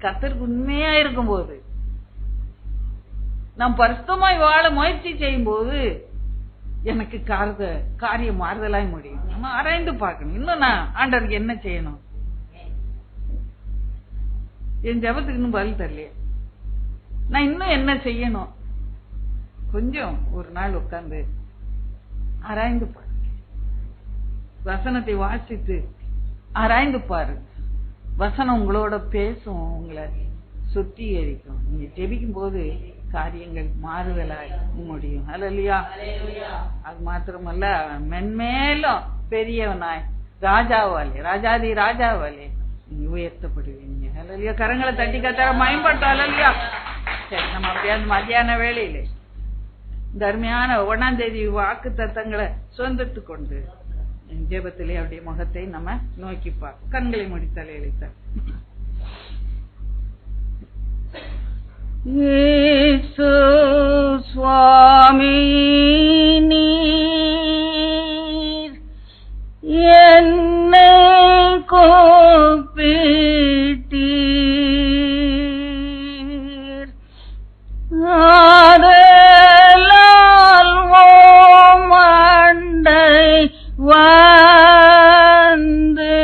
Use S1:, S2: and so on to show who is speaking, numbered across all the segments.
S1: கர்த்தருக்கு உண்மையா இருக்கும் போது, நாம் பரிசுத்தமாய் வாழ முயற்சி செய்யும் போது எனக்கு காரியம் மாறுதலாய் முடியும். நம்ம ஆராய்ந்து பார்க்கணும். இன்னும் நான் ஆண்டவருக்கு என்ன செய்யணும்? என் ஜெபத்துக்கு இன்னும் பதில் தரலையே, நான் இன்னும் என்ன செய்யணும்? கொஞ்சம் ஒரு நாள் உட்கார்ந்து ஆராய்ந்து பாரு, வசனத்தை வாசித்து ஆராய்ந்து பாரு. வசனம் உங்களோட பேசும், உங்களை சுத்திகரிக்கும். நீங்க ஜெபிக்கும் போது காரியங்கள் மாறுதலாய் முடியும். ஹல்லேலூயா. அது மாத்திரமல்ல, மென்மேலும் பெரியவனாய் ராஜாதி ராஜாவாலே நீங்க உயர்த்தப்படுவீங்க. ஹல்லேலூயா. கரங்களை தட்டி கத்தர மயம்பட்டோம். ஹல்லேலூயா. சரி, நம்ம அப்படியாவது மத்தியான வேளையிலே இந்த அருமையான 1ஆம் தேதி வாக்கு தத்தங்களை சுதந்திரத்து கொண்டு ஜெபத்திலே அவருடைய முகத்தை நம்ம நோக்கி பார்ப்போம். கண்களை மூடி தலையளித்தார். இயேசு சுவாமி நீர் என்னை கூப்பிட்டீர், ஆதலால் ஓமண்டை வந்து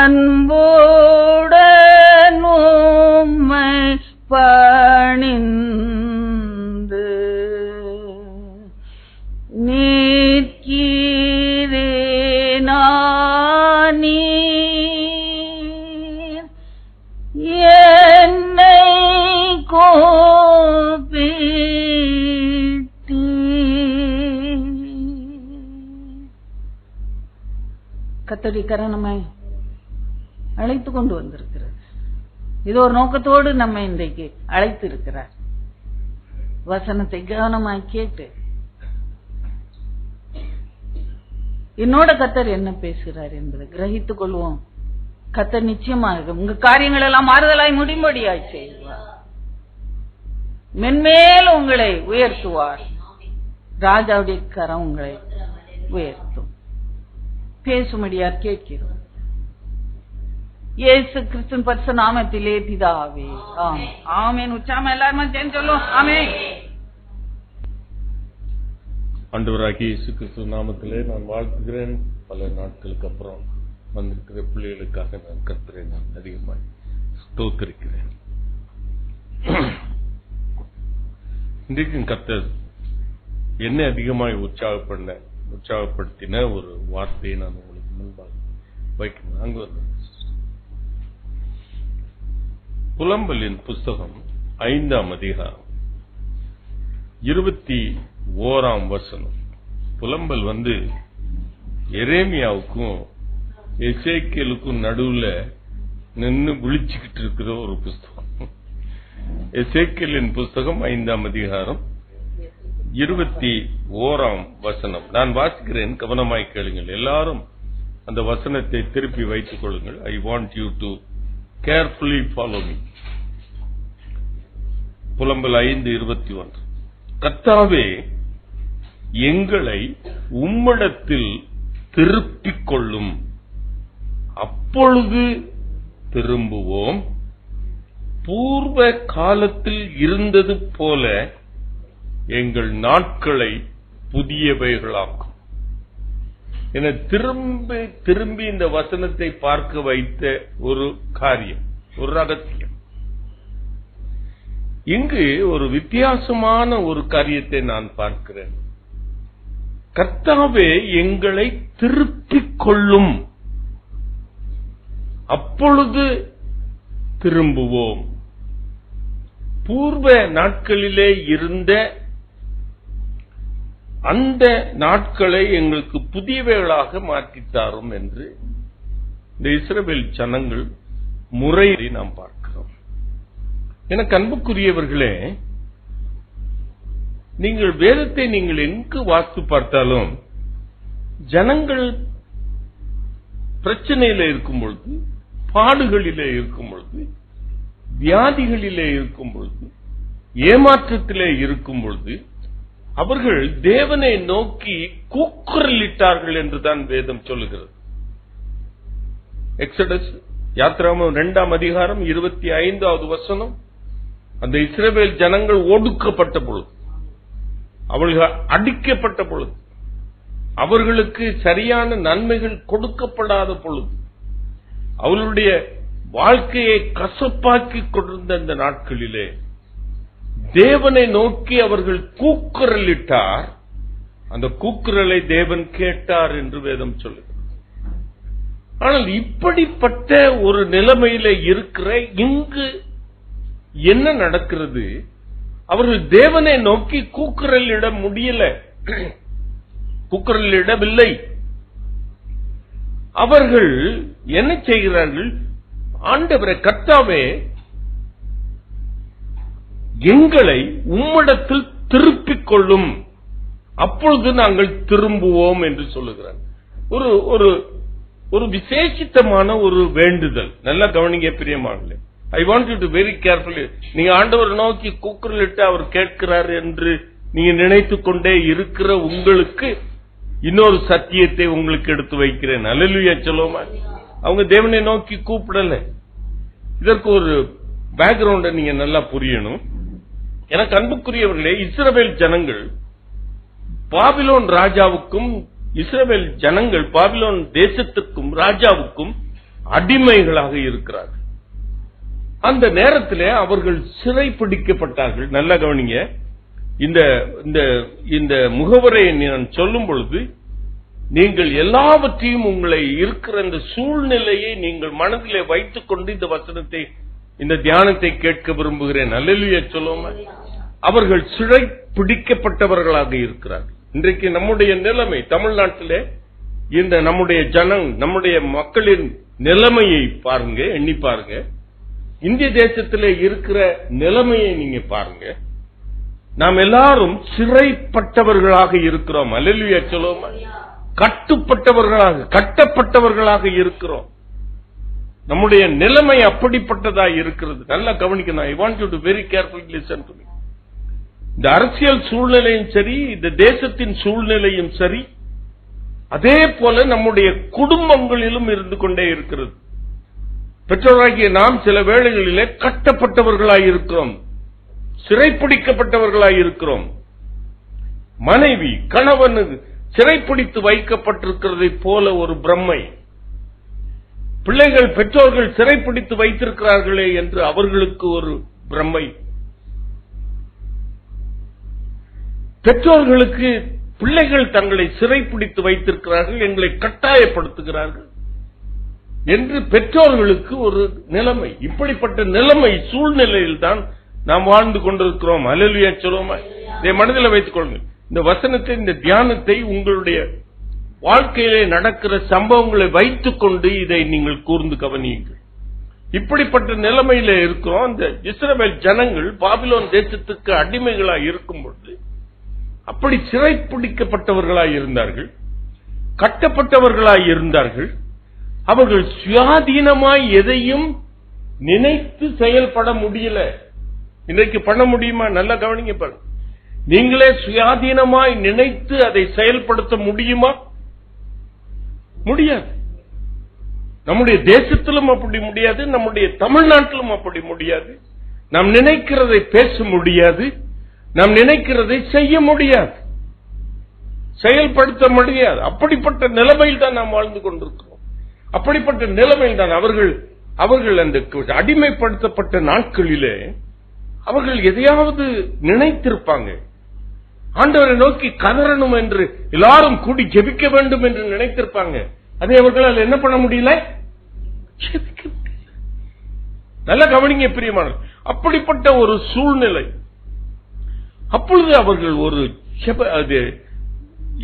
S1: அன்புடன் உம்மை பணிந்து நிற்கிறேன் நீர் என்னை கர்த்தருடைய கரம் நம்மை அழைத்து கொண்டு வந்திருக்கிறது. இது ஒரு நோக்கத்தோடு நம்ம இன்றைக்கு அழைத்து இருக்கிறார். வசனத்தை கவனமாய் கேட்டு என்னோட கர்த்தர் என்ன பேசுகிறார் என்பதை கிரகித்துக் கொள்வோம். கர்த்தர் நிச்சயமாக உங்க காரியங்கள் எல்லாம் மாறுதலாய் முடியும்படியாய் செய்வார். மென்மேல் உங்களை உயர்த்துவார். ராஜாவுடைய கரம் உங்களை உயர்த்தும். பேசும்படியார் கேட்கிறோம். இயேசு கிறிஸ்துவின் பரிசுத்த நாமத்திலே பிதாவே, ஆமென். ஆமென். உச்சாம எல்லாரும் சேர்ந்து சொல்லுவோம். ஆமென்.
S2: ஆண்டவராகிய இயேசு கிறிஸ்து நாமத்திலே நான் வாழ்த்துகிறேன். பல நாட்களுக்கு அப்புறம் வந்திருக்கிற பிள்ளைகளுக்காக நான் கர்த்தரை நான் அதிகமாய் ஸ்தோத்திரிக்கிறேன். இன்றைக்கும் கர்த்தர் என்னை அதிகமாய் உற்சாகப்படுத்தின ஒரு வார்த்தையை நான் உங்களுக்கு முன்பாக வைக்கணும். அங்கு வந்து புலம்பலின் புஸ்தகம் 5ஆம் அதிகாரம் 21ஆம் வசனம். புலம்பல் வந்து எரேமியாவுக்கும் எசேக்கியலுக்கும் நடுவுல நின்று விழிச்சுக்கிட்டு இருக்கிற ஒரு புஸ்தகம். எசேக்கியலின் புஸ்தகம் 5ஆம் அதிகாரம் 21ஆம் வசனம். நான் வாசிக்கிறேன், கவனமாய் கேளுங்கள். எல்லாரும் அந்த வசனத்தை திருப்பி வைத்துக் கொள்ளுங்கள். I want you to carefully follow me. புலம்பல் 5:21. கர்த்தாவே, எங்களை உம்மிடத்தில் திருப்பிக் கொள்ளும், அப்பொழுது திரும்புவோம். பூர்வ காலத்தில் இருந்தது போல எங்கள் நாட்களை புதியவைகளாக்கும். என திரும்பி இந்த வசனத்தை பார்க்க வைத்த ஒரு காரியம், ஒரு ரகசியம். இங்கு ஒரு வித்தியாசமான ஒரு காரியத்தை நான் பார்க்கிறேன். கர்த்தாவே, எங்களை திருப்பிக் கொள்ளும், அப்பொழுது திரும்புவோம். பூர்வ நாட்களிலே இருந்த அந்த நாட்களை எங்களுக்கு புதியவைகளாக மாற்றித்தாரும் என்று இந்த இஸ்ரவேல் ஜனங்கள் முறையை நாம் பார்க்கிறோம். எனக்கு அன்புக்குரியவர்களே, நீங்கள் வேதத்தை நீங்கள் எங்கு வாசித்து பார்த்தாலும் ஜனங்கள் பிரச்சனையில இருக்கும் பொழுது, பாடுகளிலே இருக்கும் பொழுது, வியாதிகளிலே இருக்கும் பொழுது, ஏமாற்றத்திலே இருக்கும் பொழுது அவர்கள் தேவனை நோக்கி கூக்குரலிட்டார்கள் என்றுதான் வேதம் சொல்லுகிறது. எக்ஸடஸ் யாத்திராகமம் 2ஆம் அதிகாரம் 25வது வசனம். அந்த இஸ்ரவேல் ஜனங்கள் ஒடுக்கப்பட்ட பொழுது, அவர்கள் அடிக்கப்பட்ட பொழுது, அவர்களுக்கு சரியான நன்மைகள் கொடுக்கப்படாத பொழுது, அவர்களுடைய வாழ்க்கையை கசப்பாக்கி கொண்டிருந்த இந்த நாட்களிலே தேவனை நோக்கி அவர்கள் கூக்குரலிட்டார். அந்த கூக்குரலை தேவன் கேட்டார் என்று வேதம் சொல்லுகிறது. ஆனால் இப்படிப்பட்ட ஒரு நிலைமையில இருக்கிற இங்கு என்ன நடக்கிறது? அவர்கள் தேவனை நோக்கி கூக்குரலிட முடியல, கூக்குரலிடவில்லை. அவர்கள் என்ன செய்கிறார்கள்? ஆண்டவரே, கர்த்தாவே, எங்களை உம்மிடத்தில் திருப்பிக் கொள்ளும், அப்பொழுது நாங்கள் திரும்புவோம் என்று சொல்லுகிறார். ஒரு விசேஷித்தமான ஒரு வேண்டுதல். நல்லா கவனிங்க பிரியமானவர்களே. I want you to very carefully. நீங்க ஆண்டவர் நோக்கி கூக்குரலிட்டு அவர் கேட்கிறார் என்று நீங்க நினைத்துக் கொண்டே இருக்கிற உங்களுக்கு இன்னொரு சத்தியத்தை உங்களுக்கு எடுத்து வைக்கிறேன். அல்லேலூயா சொல்லுவோமா? அவங்க தேவனை நோக்கி கூப்பிடல. இதற்கு ஒரு பேக்ரவுண்ட நீங்க நல்லா புரியணும். எனக்கு அன்புக்குரியவர்களே, இஸ்ரவேல் ஜனங்கள் பாபிலோன் ராஜாவுக்கும், இஸ்ரவேல் ஜனங்கள் பாபிலோன் தேசத்துக்கும் ராஜாவுக்கும் அடிமைகளாக இருக்கிறார்கள். அந்த நேரத்தில் அவர்கள் சிறை பிடிக்கப்பட்டார்கள். நல்லா கவனிங்க. இந்த முகவரை நான் சொல்லும் பொழுது நீங்கள் எல்லாவற்றையும் உங்களை இருக்கிற இந்த சூழ்நிலையை நீங்கள் மனதிலே வைத்துக் கொண்டு இந்த வசனத்தை, இந்த தியானத்தை கேட்க விரும்புகிறேன். அல்லேலூயா சொல்லுவோமா? அவர்கள் சிறை பிடிக்கப்பட்டவர்களாக இருக்கிறார்கள். இன்றைக்கு நம்முடைய நிலைமை தமிழ்நாட்டிலே, இந்த நம்முடைய மக்களின் நிலைமையை பாருங்க, எண்ணி பாருங்க. இந்திய தேசத்திலே இருக்கிற நிலைமையை நீங்க பாருங்க. நாம் எல்லாரும் சிறைப்பட்டவர்களாக இருக்கிறோம். அல்லேலூயா சொல்லுவோமா? கட்டப்பட்டவர்களாக இருக்கிறோம். நம்முடைய நிலைமை அப்படிப்பட்டதா இருக்கிறது. நல்லா கவனிக்கணும். I want you to very carefully listen to me. இந்த அரசியல் சூழ்நிலையும் சரி, இந்த தேசத்தின் சூழ்நிலையும் சரி, அதே போல நம்முடைய குடும்பங்களிலும் இருந்து கொண்டே இருக்கிறது. பெற்றோராகிய நாம் சில வேளைகளிலே கட்டப்பட்டவர்களாய் இருக்கிறோம், சிறைப்பிடிக்கப்பட்டவர்களாய் இருக்கிறோம். மனைவி கணவனுக்கு சிறைப்பிடித்து வைக்கப்பட்டிருக்கிறதை போல ஒரு பிரம்மை. பிள்ளைகள் பெற்றோர்கள் சிறைப்பிடித்து வைத்திருக்கிறார்களே என்று அவர்களுக்கு ஒரு பிரம்மை. பெற்றோர்களுக்கு பிள்ளைகள் தங்களை சிறைப்பிடித்து வைத்திருக்கிறார்கள், எங்களை கட்டாயப்படுத்துகிறார்கள் என்று பெற்றோர்களுக்கு ஒரு நிலைமை. இப்படிப்பட்ட நிலைமை சூழ்நிலையில் தான் நாம் வாழ்ந்து கொண்டிருக்கிறோம். அல்லேலூயா சொல்லுவோமா? இதை மனதில் வைத்துக் கொள்ளுங்கள். இந்த வசனத்தை, இந்த தியானத்தை உங்களுடைய வாழ்க்கையிலே நடக்கிற சம்பவங்களை வைத்துக் கொண்டு இதை நீங்கள் கூர்ந்து கவனியுங்கள். இப்படிப்பட்ட நிலைமையில இருக்கிறோம். இந்த இஸ்ரவேல் ஜனங்கள் பாபிலோன் தேசத்துக்கு அடிமைகளாய் இருக்கும் பொழுது அப்படி சிறைப்பிடிக்கப்பட்டவர்களாய் இருந்தார்கள், கட்டப்பட்டவர்களாய் இருந்தார்கள். அவர்கள் சுயாதீனமாய் எதையும் நினைத்து செயல்பட முடியல. இன்றைக்கு பண்ண முடியுமா? நல்லா கவனிங்க பாருங்க. நீங்களே சுயாதீனமாய் நினைத்து அதை செயல்படுத்த முடியுமா? முடியாது. நம்முடைய தேசத்திலும் அப்படி முடியாது, நம்முடைய தமிழ்நாட்டிலும் அப்படி முடியாது. நாம் நினைக்கிறதை பேச முடியாது, நாம் நினைக்கிறதை செய்ய முடியாது, செயல்படுத்த முடியாது. அப்படிப்பட்ட நிலைமையில் தான் நாம் வாழ்ந்து கொண்டிருக்கிறோம். அப்படிப்பட்ட நிலைமையில் தான் அவர்கள் அந்த அடிமைப்படுத்தப்பட்ட நாட்களிலே அவர்கள் எதையாவது நினைத்திருப்பாங்க. ஆண்டவரை நோக்கி கதறணும் என்று எல்லாரும் கூடி ஜெபிக்க வேண்டும் என்று நினைத்திருப்பாங்க. அதை அவர்களால் என்ன பண்ண முடியல? ஜெபிக்க முடியல. நல்ல கவனிங்க பிரியமானவர்களே. அப்படிப்பட்ட ஒரு சூழ்நிலை. அப்பொழுது அவர்கள் ஒரு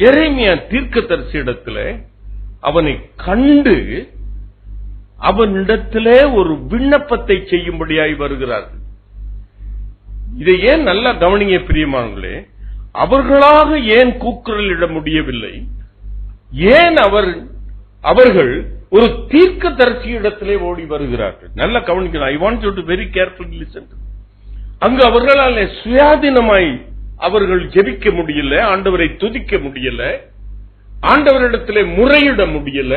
S2: எரேமியா தீர்க்கதரிசியிடத்தில் அவனை கண்டு அவனிடத்திலே ஒரு விண்ணப்பத்தை செய்யும்படியாய் வருகிறார்கள். இதை ஏன் நல்லா கவனிங்க பிரியமானவர்களே. அவர்களாக ஏன் கூக்குரலிட முடியவில்லை? ஏன் அவர்கள் ஒரு தீர்க்கதரிசியிடத்திலே ஓடி வருகிறார்கள்? நல்லா கவனிக்கணும். I want you to very carefully listen. அங்கு அவர்களால் சுயாதீனமாய் அவர்கள் ஜெபிக்க முடியல, ஆண்டவரை துதிக்க முடியல, ஆண்டவரிடத்திலே முறையிட முடியல.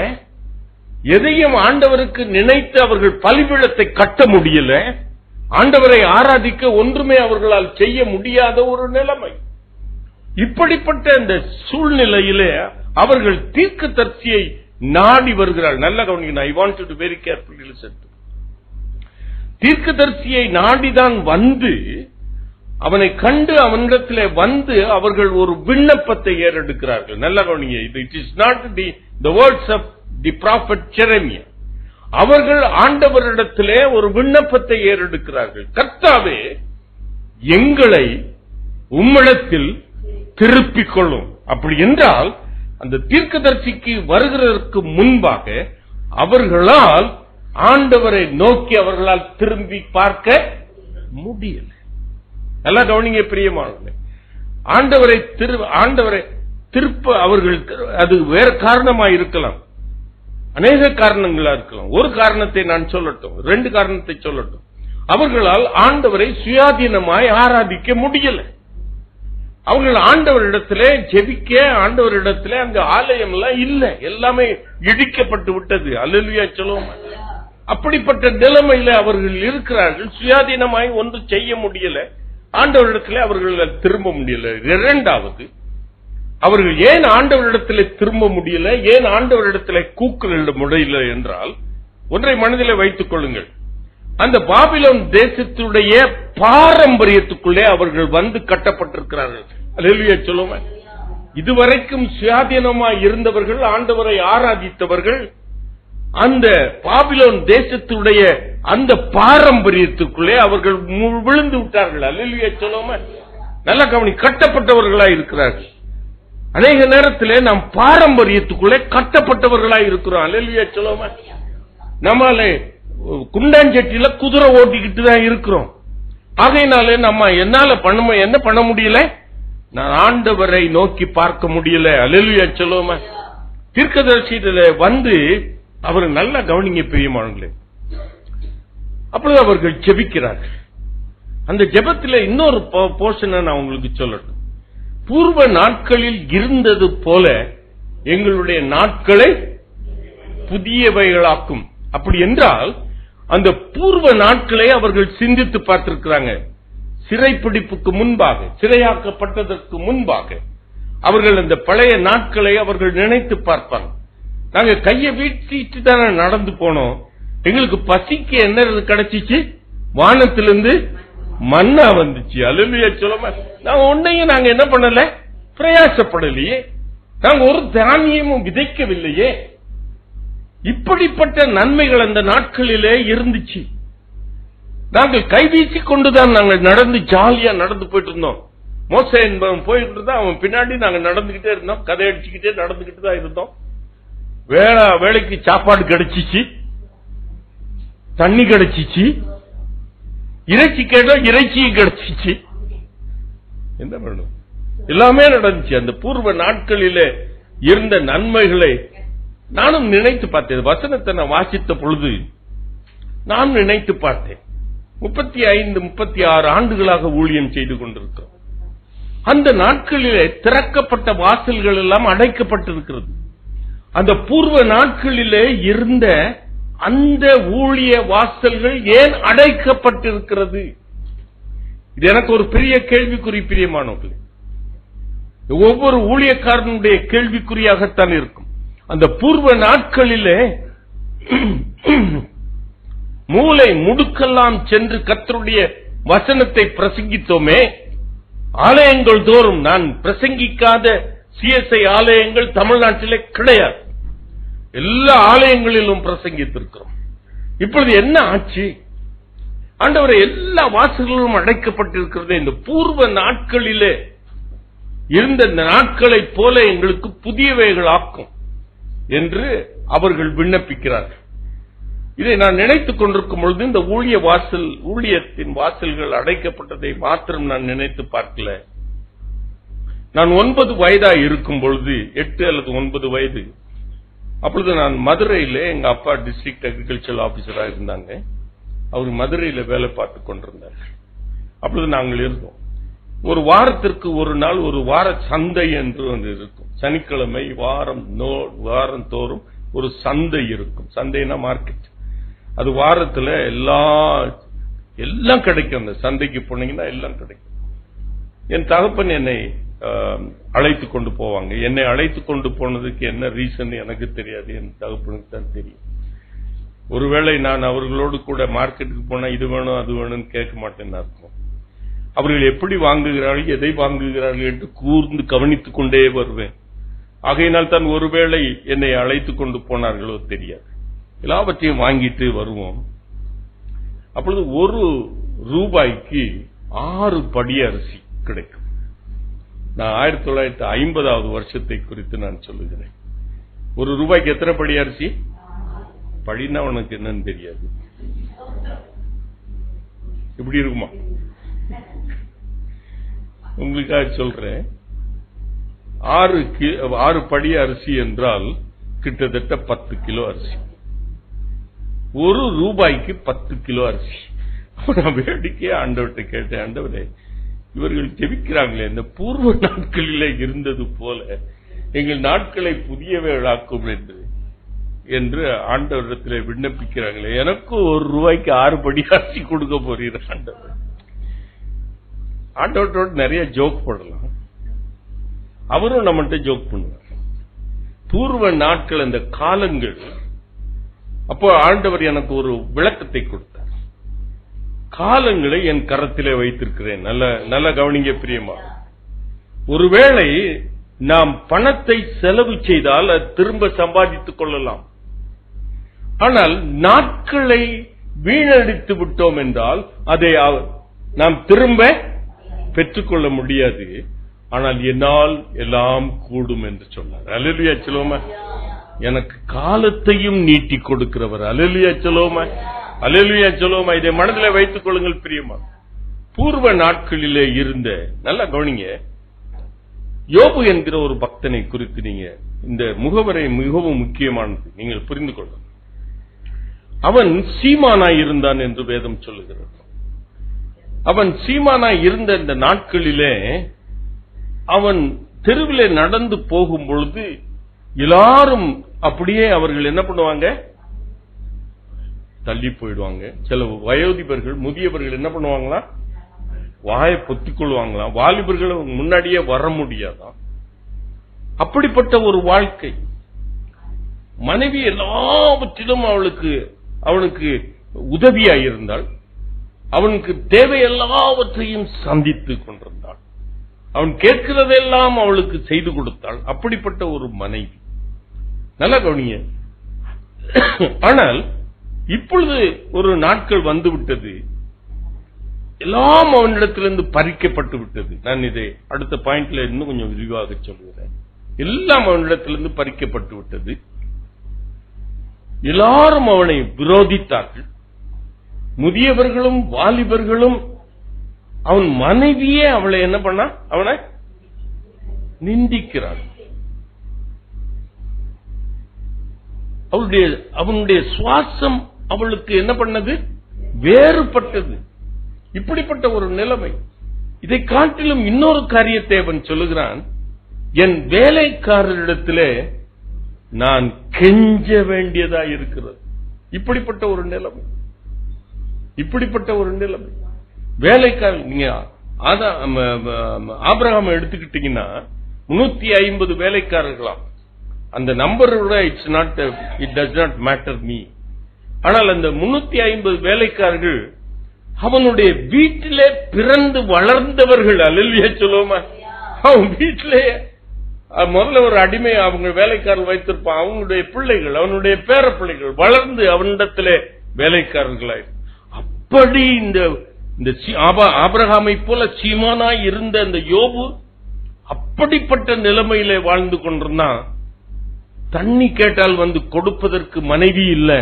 S2: எதையும் ஆண்டவருக்கு நினைத்து அவர்கள் பலிபீடத்தை கட்ட முடியல. ஆண்டவரை ஆராதிக்க ஒன்றுமே அவர்களால் செய்ய முடியாத ஒரு நிலைமை. இப்படிப்பட்ட இந்த சூழ்நிலையிலே அவர்கள் தீர்க்கதரிசியை நாடி வருகிறார்கள். நல்ல கவனிக்கணும். I want you to very carefully listen. தீர்க்கதரிசியை நாடிதான் வந்து அவனை கண்டு அவனிடத்திலே வந்து அவர்கள் ஒரு விண்ணப்பத்தை ஏறெடுக்கிறார்கள். நல்ல கவனிங்க. It is not the words of the prophet Jeremiah. அவர்கள் ஆண்டவரிடத்திலே ஒரு விண்ணப்பத்தை ஏறெடுக்கிறார்கள். கர்த்தாவே, எங்களை உம்மிடத்தில் திருப்பிக் கொள்ளும். அப்படி என்றால் அந்த தீர்க்கதரிசிக்கு வருகிறதற்கு முன்பாக அவர்களால் ஆண்டவரை நோக்கி அவர்களால் திரும்பி பார்க்க முடியல. நல்லா கவனிங்க பிரியமானவர்களே. ஆண்டவரை திருப்ப அவர்கள் அது வேற காரணமா இருக்கலாம், அநேக காரணங்களா இருக்கலாம். ஒரு காரணத்தை நான் சொல்லட்டும், 2 காரணத்தை சொல்லட்டும். அவர்களால் ஆண்டவரை சுயாதீனமாய் ஆராதிக்க முடியல. அவர்கள் ஆண்டவரிடத்திலே ஜெபிக்க, ஆண்டவரிடத்திலே அங்க ஆலயம் எல்லாம் இல்ல, எல்லாமே இடிக்கப்பட்டு விட்டது. அல்லேலூயா சொல்லுவோம். அப்படிப்பட்ட நிலைமையில அவர்கள் இருக்கிறார்கள். சுயாதீனமாய் ஒன்று செய்ய முடியல. ஆண்டவரிடத்திலே அவர்கள் திரும்ப முடியல. 2வது, அவர்கள் ஏன் ஆண்டவரிடத்திலே திரும்ப முடியல, ஏன் ஆண்டவரிடத்திலே கூக்குரலிட முடியல என்றால், ஒன்றை மனதிலே வைத்துக் கொள்ளுங்கள். அந்த பாபிலோன் தேசத்துடைய பாரம்பரியத்துக்குள்ளே அவர்கள் வந்து கட்டப்பட்டிருக்கிறார்கள். அல்லேலூயா சொல்லுவோம். இதுவரைக்கும் சுயாதீனமாய் இருந்தவர்கள், ஆண்டவரை ஆராதித்தவர்கள், அந்த பாபிலோன் தேசத்துடைய அந்த பாரம்பரியத்துக்குள்ளே அவர்கள் விழுந்து விட்டார்கள். அல்லேலூயா சொல்லுவோம். நல்ல கவனி, கட்டப்பட்டவர்களாய் இருக்கிறார்கள். அநேக நேரத்திலே நாம் பாரம்பரியத்துக்குள்ளே கட்டப்பட்டவர்களாய் இருக்கிறோம். அல்லேலூயா சொல்லுவோம். நம்மாலே குண்டாஞ்சட்டியில குதிரை ஓட்டிக்கிட்டு தான் இருக்கிறோம். ஆகையினாலே நம்ம என்ன பண்ண முடியல, நான் ஆண்டவரை நோக்கி பார்க்க முடியல. அல்லேலூயா சொல்லுவோம். தீர்க்கதரிசியில வந்து அவர் நல்லா கவனிங்க பிரியமானவர்களே. அப்பொழுது அவர்கள் ஜெபிக்கிறார்கள். அந்த ஜெபத்தில் இன்னொரு போர்ஷனை நான் உங்களுக்கு சொல்லட்டும். பூர்வ நாட்களில் இருந்தது போல எங்களுடைய நாட்களை புதியவைகளாக்கும். அப்படி என்றால் அந்த பூர்வ நாட்களை அவர்கள் சிந்தித்து பார்த்திருக்கிறாங்க. சிறைப்பிடிப்புக்கு முன்பாக, சிறையாக்கப்பட்டதற்கு முன்பாக அவர்கள் அந்த பழைய நாட்களை அவர்கள் நினைத்து பார்ப்பாங்க. நாங்க கையை வீட்டிட்டு தானே நடந்து போனோம், எங்களுக்கு பசிக்கு என்ன கிடைச்சிச்சு, வானத்திலிருந்து மன்னா வந்துச்சு. அல்லேலூயா சொல்லுமா. நாங்க ஒன்னையும் நாங்க என்ன பண்ணல, பிரயாசப்படலையே, நாங்க ஒரு தானியமும் விதைக்கவில்லையே. இப்படிப்பட்ட நன்மைகள் அந்த நாட்களிலே இருந்துச்சு. நாங்கள் கைவீசி கொண்டுதான் நாங்கள் நடந்து ஜாலியா நடந்து போயிட்டு இருந்தோம். மோசே என்பவன் போயிட்டு இருந்தா அவன் பின்னாடி நாங்க நடந்துகிட்டே இருந்தோம், கதை அடிச்சுக்கிட்டே நடந்துகிட்டு தான் இருந்தோம். வேலைக்கு சாப்பாடு கிடைச்சிச்சு, தண்ணி கிடைச்சிச்சு, இறைச்சி கேட்டோம், இறைச்சியும் கிடைச்சிச்சு. என்ன பண்ணணும், எல்லாமே நடந்துச்சு. அந்த பூர்வ நாட்களிலே இருந்த நன்மைகளை நானும் நினைத்து பார்த்தேன். வசனத்தை நான் வாசித்த பொழுது நான் நினைத்து பார்த்தேன். 35-36 ஆண்டுகளாக ஊழியம் செய்து கொண்டிருக்கிறோம். அந்த நாட்களிலே திறக்கப்பட்ட வாசல்கள் எல்லாம் அடைக்கப்பட்டிருக்கிறது. அந்த பூர்வ நாட்களிலே இருந்த அந்த ஊழிய வாசல்கள் ஏன் அடைக்கப்பட்டிருக்கிறது? இது எனக்கு ஒரு பெரிய கேள்விக்குறி பிரியமானவர்களே. ஒவ்வொரு ஊழியக்காரனுடைய கேள்விக்குறியாகத்தான் இருக்கும். அந்த பூர்வ நாட்களிலே மூளை முடுக்கெல்லாம் சென்று கர்த்தருடைய வசனத்தை பிரசங்கித்தோமே. ஆலயங்கள் தோறும் நான் பிரசங்கிக்காத சிஎஸ்ஐ ஆலயங்கள் தமிழ்நாட்டிலே கிடையாது. எல்லா ஆலயங்களிலும் பிரசங்கித்திருக்கிறோம். இப்பொழுது என்ன ஆச்சு? ஆண்டவரை எல்லா வாசல்களும் அடைக்கப்பட்டிருக்கிறது. இந்த பூர்வ நாட்களிலே இருந்த நாட்களைப் போல எங்களுக்கு புதியவைகள் ஆக்கும் என்று அவர்கள் விண்ணப்பிக்கிறார்கள். இதை நான் நினைத்துக் கொண்டிருக்கும் பொழுது இந்த ஊழியத்தின் வாசல்கள் அடைக்கப்பட்டதை மாத்திரம் நான் நினைத்து பார்க்கல. நான் 9 வயதா இருக்கும் பொழுது, 8 அல்லது 9 வயது, அப்பொழுது நான் மதுரையில, எங்க அப்பா டிஸ்ட்ரிக்ட் அக்ரிகல்ச்சர் ஆபீசரா இருந்தாங்க. அவர் மதுரையில வேலை பார்த்து கொண்டிருந்தார். அப்பொழுது நாங்கள் இருந்தோம். ஒரு வாரத்திற்கு ஒரு நாள் ஒரு வார சந்தை என்று ஒன்று இருக்கும். சனிக்கிழமை வாரம் தோறும் ஒரு சந்தை இருக்கும். சந்தைனா மார்க்கெட். அது வாரத்துல எல்லாம் கிடைக்கும். அந்த சந்தைக்கு போனீங்கன்னா எல்லாம் கிடைக்கும். என் தகப்பன் என்னை அழைத்து கொண்டு போவாங்க. என்னை அழைத்து கொண்டு போனதுக்கு என்ன ரீசன் எனக்கு தெரியாது, என் தகப்பனுக்கு தான் தெரியும். ஒருவேளை நான் அவர்களோடு கூட மார்க்கெட்டுக்கு போனா இது வேணும் அது வேணும்னு கேட்க மாட்டேன்னு அர்த்தம். அவர்கள் எப்படி வாங்குகிறார்கள், எதை வாங்குகிறார்கள் என்று கூர்ந்து கவனித்துக் கொண்டே வருவேன். ஆகையினால் தான் ஒருவேளை என்னை அழைத்து கொண்டு போனார்களோ தெரியாது. எல்லாவற்றையும் வாங்கிட்டு வருவோம். அப்பொழுது ₹1 6 படி அரிசி கிடைக்கும். நான் 1950வது வருஷத்தை குறித்து நான் சொல்லுகிறேன். ₹1 எத்தனை படி அரிசி? படினா உனக்கு என்னன்னு தெரியாது. இப்படி இருக்குமா? உங்களுக்காக சொல்றேன். 6 படி அரிசி என்றால் கிட்டத்தட்ட 10 கிலோ அரிசி. ₹1 10 கிலோ அரிசி. நான் வேடிக்கையா ஆண்டவர்கிட்ட கேட்டேன், ஆண்டவரே இவர்கள் ஜெபிக்கிறாங்களே இந்த பூர்வ நாட்களிலே இருந்தது போல எங்கள் நாட்களை புதியவைகளாக்கும் என்று ஆண்டவரிடத்திலே விண்ணப்பிக்கிறாங்களே, எனக்கும் ₹1 6 படி அரிசி கொடுக்க போறீர் ஆண்டவர். ஆண்டவரோட நிறைய ஜோக் போடலாம், அவரும் நம்மகிட்ட ஜோக் பண்ணுவார். பூர்வ நாட்கள் அந்த காலங்கள். அப்போ ஆண்டவர் எனக்கு ஒரு விளக்கத்தை கொடுத்தார். காலங்களை என் கரத்திலே வைத்திருக்கிறேன். நல்ல கவனிங்க பிரியமா. ஒருவேளை நாம் பணத்தை செலவு செய்தால் அது திரும்ப சம்பாதித்துக் கொள்ளலாம். ஆனால் நாட்களை வீணடித்து விட்டோம் என்றால் அதை நாம் திரும்ப பெற்றுக்கொள்ள முடியாது. ஆனால் என்னால் எல்லாம் கூடும் என்று சொன்னார். அல்லேலூயா சொல்லுவோமா? எனக்கு காலத்தையும் நீட்டி கொடுக்கிறவர். அல்லேலூயா சொல்லுவோமா? அல்லேலூயா சொல்லுவோமா? இதை மனதில் வைத்துக் கொள்ளுங்கள் பிரியமா. பூர்வ நாட்களிலே இருந்த நல்ல கவனிங்க, யோபு என்கிற ஒரு பக்தனை குறித்து நீங்க இந்த முகவரை மிகவும் முக்கியமானது, நீங்கள் புரிந்து கொள்ளணும். அவன் சீமானாய் இருந்தான் என்று வேதம் சொல்லுகிறது. அவன் சீமானாய் இருந்த இந்த நாட்களிலே அவன் தெருவிலே நடந்து போகும் பொழுது எல்லாரும் அப்படியே அவர்கள் என்ன பண்ணுவாங்க, தள்ளி போயிடுவாங்க. சில வயோதிபர்கள் முதியவர்கள் என்ன பண்ணுவாங்களா, வாயை பொத்திக் கொள்வாங்களாம். வாலிபர்கள் முன்னாடியே வர முடியாதான். அப்படிப்பட்ட ஒரு வாழ்க்கை. மனைவி எல்லாவற்றிலும் அவனுக்கு உதவியாயிருந்தாள். அவனுக்கு தேவை எல்லாவற்றையும் சந்தித்துக் கொண்டிருந்தாள். அவன் கேட்கிறதெல்லாம் அவளுக்கு செய்து கொடுத்தாள். அப்படிப்பட்ட ஒரு மனைவி. நல்ல கவனிய. ஆனால் இப்பொழுது ஒரு நாட்கள் வந்துவிட்டது, எல்லாம் அவனிடத்திலிருந்து பறிக்கப்பட்டு விட்டது. நான் இதை அடுத்த பாயிண்ட்ல இன்னும் கொஞ்சம் விரிவாக சொல்கிறேன். எல்லாம் அவனிடத்திலிருந்து பறிக்கப்பட்டு விட்டது. எல்லாரும் அவனை விரோதித்தார்கள். முதியவர்களும் வாலிபர்களும். அவன் மனைவியே அவளை என்ன பண்ணா, அவனை நிந்திக்கிறாள். அவனுடைய சுவாசம் அவளுக்கு என்ன பண்ணது, வேறுபட்டது. இப்படிப்பட்ட ஒரு நிலைமை. இதை காட்டிலும் இன்னொரு காரியத்தை அவன் சொல்லுகிறான், என் வேலைக்காரரிடத்திலே நான் கெஞ்ச வேண்டியதா இருக்கிறது. இப்படிப்பட்ட ஒரு நிலைமை. இப்படிப்பட்ட ஒரு நிலைமை. வேலைக்காரர், நீங்க ஆபிரகாம் எடுத்துக்கிட்டீங்கன்னா 350 வேலைக்காரர்களாம். அந்த number it does not matter me. ஆனால் அந்த 350 வேலைக்காரர்கள் அவனுடைய வீட்டிலே பிறந்து வளர்ந்தவர்கள். அல்லேலூயா சொல்லுவோமா? அவன் வீட்டிலே முதல்ல ஒரு அடிமை அவங்க வேலைக்காரர் வைத்திருப்பான். அவனுடைய பிள்ளைகள், அவனுடைய பேர பிள்ளைகள் வளர்ந்து அவனிடத்திலே வேலைக்காரர்களாய். அப்படி இந்த ஆபிரகாமை போல சீமானாய் இருந்த அந்த யோபு அப்படிப்பட்ட நிலைமையிலே வாழ்ந்து கொண்டிருந்தான். தண்ணி கேட்டால் வந்து கொடுப்பதற்கு மனைவி இல்ல,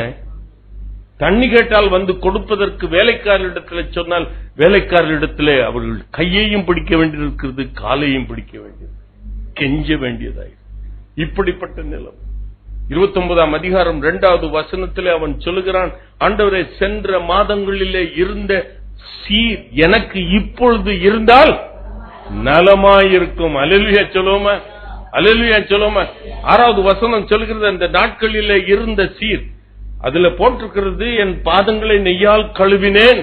S2: தண்ணி கேட்டால் வந்து கொடுப்பதற்கு வேலைக்காரரிடத்தில் சொன்னால் வேலைக்காரரிடத்திலே அவர்கள் கையையும் பிடிக்க வேண்டியிருக்கிறது, காலையும் பிடிக்க வேண்டியது, கெஞ்ச வேண்டியதாய். இப்படிப்பட்ட நிலைமை. 29ஆம் அதிகாரம் 2வது வசனத்திலே அவன் சொல்லுகிறான், ஆண்டவரே சென்ற மாதங்களிலே இருந்த சீர் எனக்கு இப்பொழுது இருந்தால் நலமாயிருக்கும். அல்லேலூயா சொல்லுவோமா? அல்லேலூயா சொல்லுமா. 6வது வசனம் சொல்கிறது, அந்த நாட்களிலே இருந்த சீர். அதுல போட்டிருக்கிறது, என் பாதங்களை நெய்யால் கழுவினேன்,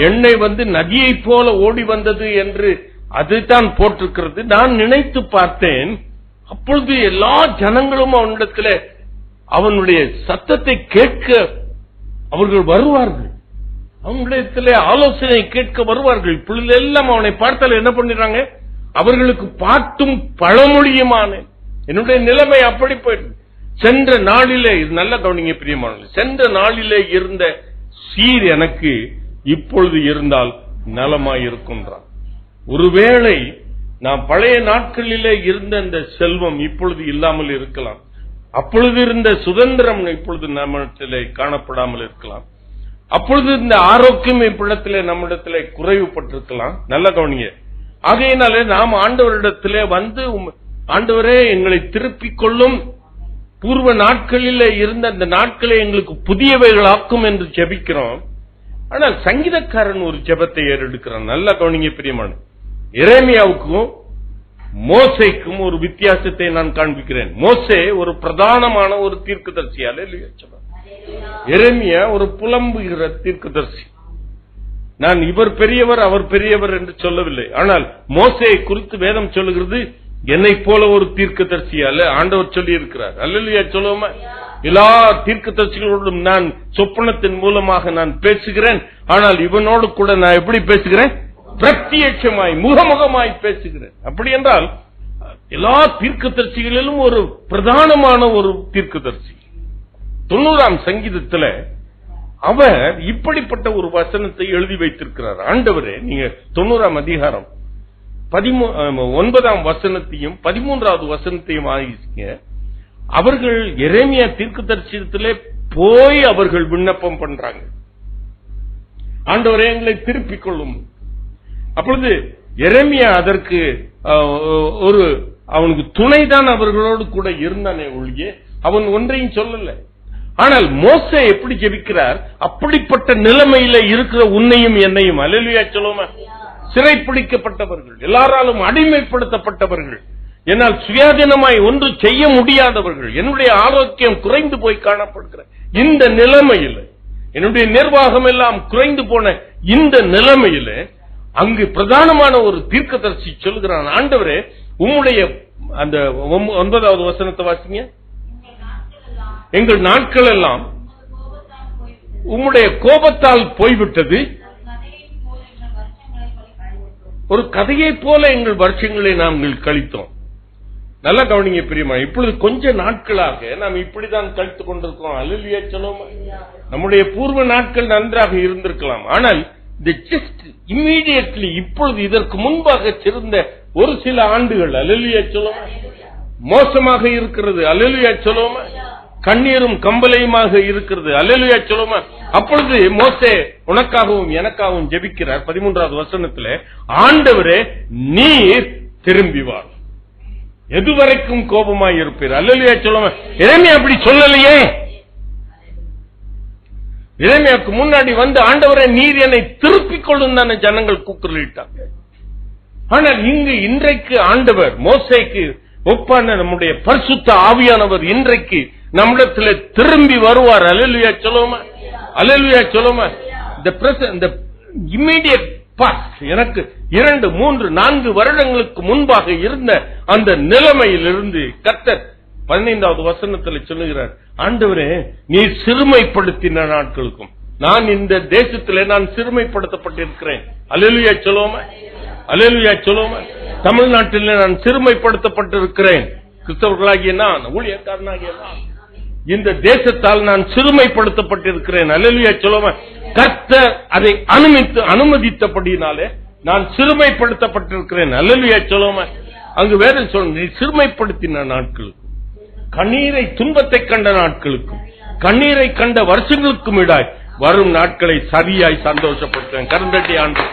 S2: எண்ணெய் நதியை போல ஓடி வந்தது என்று அதுதான் போட்டிருக்கிறது. நான் நினைத்து பார்த்தேன், அப்பொழுது எல்லா ஜனங்களும் அவனிடத்தில் அவனுடைய சத்தத்தை கேட்க அவர்கள் வருவார்கள், அவங்களிடத்தில் ஆலோசனை கேட்க வருவார்கள். இப்பொழுது எல்லாம் அவனை பார்த்தால் என்ன பண்ணிடுறாங்க, அவர்களுக்கு பாட்டும் பழமொழியுமான. என்னுடைய நிலைமை அப்படி போயிடுது. சென்ற நாளிலே, இது நல்ல கவனிங்க பிரியமானது, சென்ற நாளிலே இருந்த சீர் எனக்கு இப்பொழுது இருந்தால் நலமாயிருக்கின்றான். ஒருவேளை நாம் பழைய நாட்களிலே இருந்த இந்த செல்வம் இப்பொழுது இல்லாமல் இருக்கலாம், அப்பொழுது இருந்த சுதந்திரம் இப்பொழுது நம்மிடத்திலே காணப்படாமல் இருக்கலாம், அப்பொழுது இந்த ஆரோக்கியம் இப்படத்திலே நம்மிடத்திலே குறைவுபட்டிருக்கலாம். நல்ல கவனிங்க. ஆகையினாலே நாம் ஆண்டவரிடத்திலே ஆண்டவரே எங்களை திருப்பிக் கொள்ளும், பூர்வ நாட்களிலே இருந்த அந்த நாட்களை எங்களுக்கு புதியவைகளாக்கும் என்று ஜெபிக்கிறோம். ஆனால் சங்கீதக்காரன் ஒரு ஜெபத்தை ஏறெடுக்கிறான். நல்ல கவனிங்க பிரியமான. எரேமியாவுக்கும் மோசேக்கும் ஒரு வித்தியாசத்தை நான் காண்பிக்கிறேன். மோசே ஒரு பிரதானமான ஒரு தீர்க்கதரிசியாலே, எரேமியா ஒரு புலம்புகிற தீர்க்கதரிசி. நான் இவர் பெரியவர் அவர் பெரியவர் என்று சொல்லவில்லை. ஆனால் மோசேயை குறித்து வேதம் சொல்லுகிறது, என்னை போல ஒரு தீர்க்கதரிசியால ஆண்டவர் சொல்லி இருக்கிறார். அல்லேலூயா சொல்லுவோமா. எல்லா தீர்க்கதரிசிகளோடும் நான் சொப்பனத்தின் மூலமாக நான் பேசுகிறேன், ஆனால் இவனோடு கூட நான் எப்படி பேசுகிறேன், பிரத்யட்சமாய் முகமுகமாய் பேசுகிறேன். அப்படி என்றால் எல்லா தீர்க்கதரிசிகளிலும் ஒரு பிரதானமான ஒரு தீர்க்கதரிசி. 90ஆம் சங்கீதத்தில் அவர் இப்படிப்பட்ட ஒரு வசனத்தை எழுதி வைத்திருக்கிறார். ஆண்டவரே, நீங்க 90ஆம் அதிகாரம் 9ஆம் வசனத்தையும் 13வது வசனத்தையும் ஆகிங்க. அவர்கள் எரேமியா தீர்க்கதரிசனத்திலே போய் அவர்கள் விண்ணப்பம் பண்றாங்க, ஆண்டவரே எங்களை திருப்பிக் கொள்ளும். அப்பொழுது எரேமியா அதற்கு அவனுக்கு துணைதான் அவர்களோடு கூட இருந்தானே ஒழிய அவன் ஒன்றையும் சொல்லல. ஆனால் மோசே எப்படி ஜெபிக்கிறார், அப்படிப்பட்ட நிலைமையில இருக்கிற உன்னையும் என்னையும், அல்லேலூயா சொல்லுமா, சிறைப்பிடிக்கப்பட்டவர்கள், எல்லாராலும் அடிமைப்படுத்தப்பட்டவர்கள், என்னால் சுயாதீனமாய் ஒன்று செய்ய முடியாதவர்கள், என்னுடைய ஆரோக்கியம் குறைந்து போய் காணப்படுகிற இந்த நிலைமையில், என்னுடைய நிர்வாகம் எல்லாம் குறைந்து போன இந்த நிலைமையில அங்கு பிரதானமான ஒரு தீர்க்கதரிசி சொல்கிறான், ஆண்டவரே உம்முடைய அந்த 9வது வசனத்தை வாசிங்க. எங்கள் நாட்கள் எல்லாம் உம்முடைய கோபத்தால் போய்விட்டது, ஒரு கதையை போல எங்கள் வருஷங்களை நாங்கள் கழித்தோம். நல்லா கவனிங்க பிரியமா. இப்பொழுது கொஞ்ச நாட்களாக நாம் இப்படிதான் கழித்துக் கொண்டிருக்கிறோம். அல்லேலூயா சொல்லுவோமா. நம்முடைய பூர்வ நாட்கள் நன்றாக இருந்திருக்கலாம், ஆனால் ஜஸ்ட் இம்மீடியட்லி இப்பொழுது இதற்கு முன்பாக சிறந்த ஒரு சில ஆண்டுகள், அல்லேலூயா சொல்லுவோமா, மோசமாக இருக்கிறது. அல்லேலூயா சொல்லுவோமா. கண்ணீரும் கம்பலையுமாக இருக்கிறது. அல்லேலூயா சொல்லுவோமா. அப்பொழுது மோசே உனக்காகவும் எனக்காகவும் ஜெபிக்கிறார். 13வது வசனத்தில், ஆண்டவரே நீர் திரும்பி வா, எதுவரைக்கும் கோபமாய் இருப்பீர். அல்லேலூயா சொல்லுவோமா. எரேமியா அப்படி சொல்லலையே. எரேமியாவுக்கு முன்னாடி ஆண்டவரே நீர் என்னை திருப்பிக் கொள்ளும் தானே ஜனங்கள் கூக்குரலிட்டாங்க. ஆனால் இங்கு இன்றைக்கு ஆண்டவர் மோசேக்கு ஒப்பான நம்முடைய பரிசுத்த ஆவியானவர் இன்றைக்கு நம்மிடத்தில் திரும்பி வருவார். அல்லேலூயா சொல்லுவோமா. அல்லேலூயா சொல்லுவோமா. இந்த இம்மீடியட் பாஸ்ட், எனக்கு 2, 3, 4 வருடங்களுக்கு முன்பாக இருந்த அந்த நிலைமையிலிருந்து கர்த்தர் 15வது வசனத்தில் சொல்லுகிறார், ஆண்டவரே நீர் சிறுமைப்படுத்தின நாட்களுக்கும் நான் இந்த தேசத்திலே நான் சிறுமைப்படுத்தப்பட்டிருக்கிறேன். அல்லேலூயா சொல்லுவோமா. அல்லேலூயா சொல்லுவோமா. தமிழ்நாட்டில் நான் சிறுமைப்படுத்தப்பட்டிருக்கிறேன். கிறிஸ்தவர்களாகிய நான், ஊழியக்காரனாகிய நான், இந்த தேசத்தால் நான் சிறுமைப்படுத்தப்பட்டிருக்கிறேன். அல்லேலூயா சொல்லுவோமா. கர்த்தர் அதை அனுமதித்தபடினாலே நான் சிறுமைப்படுத்தப்பட்டிருக்கிறேன். அல்லேலூயா சொல்லுவோமா. அங்கு வேற சொல்ல, சிறுமைப்படுத்தின நாட்களுக்கும் கண்ணீரை துன்பத்தை கண்ட நாட்களுக்கும் கண்ணீரை கண்ட வருஷங்களுக்கும் இடாய் வரும் நாட்களை சரியாய் சந்தோஷப்படுத்துவேன். கருந்தட்டி ஆண்டு,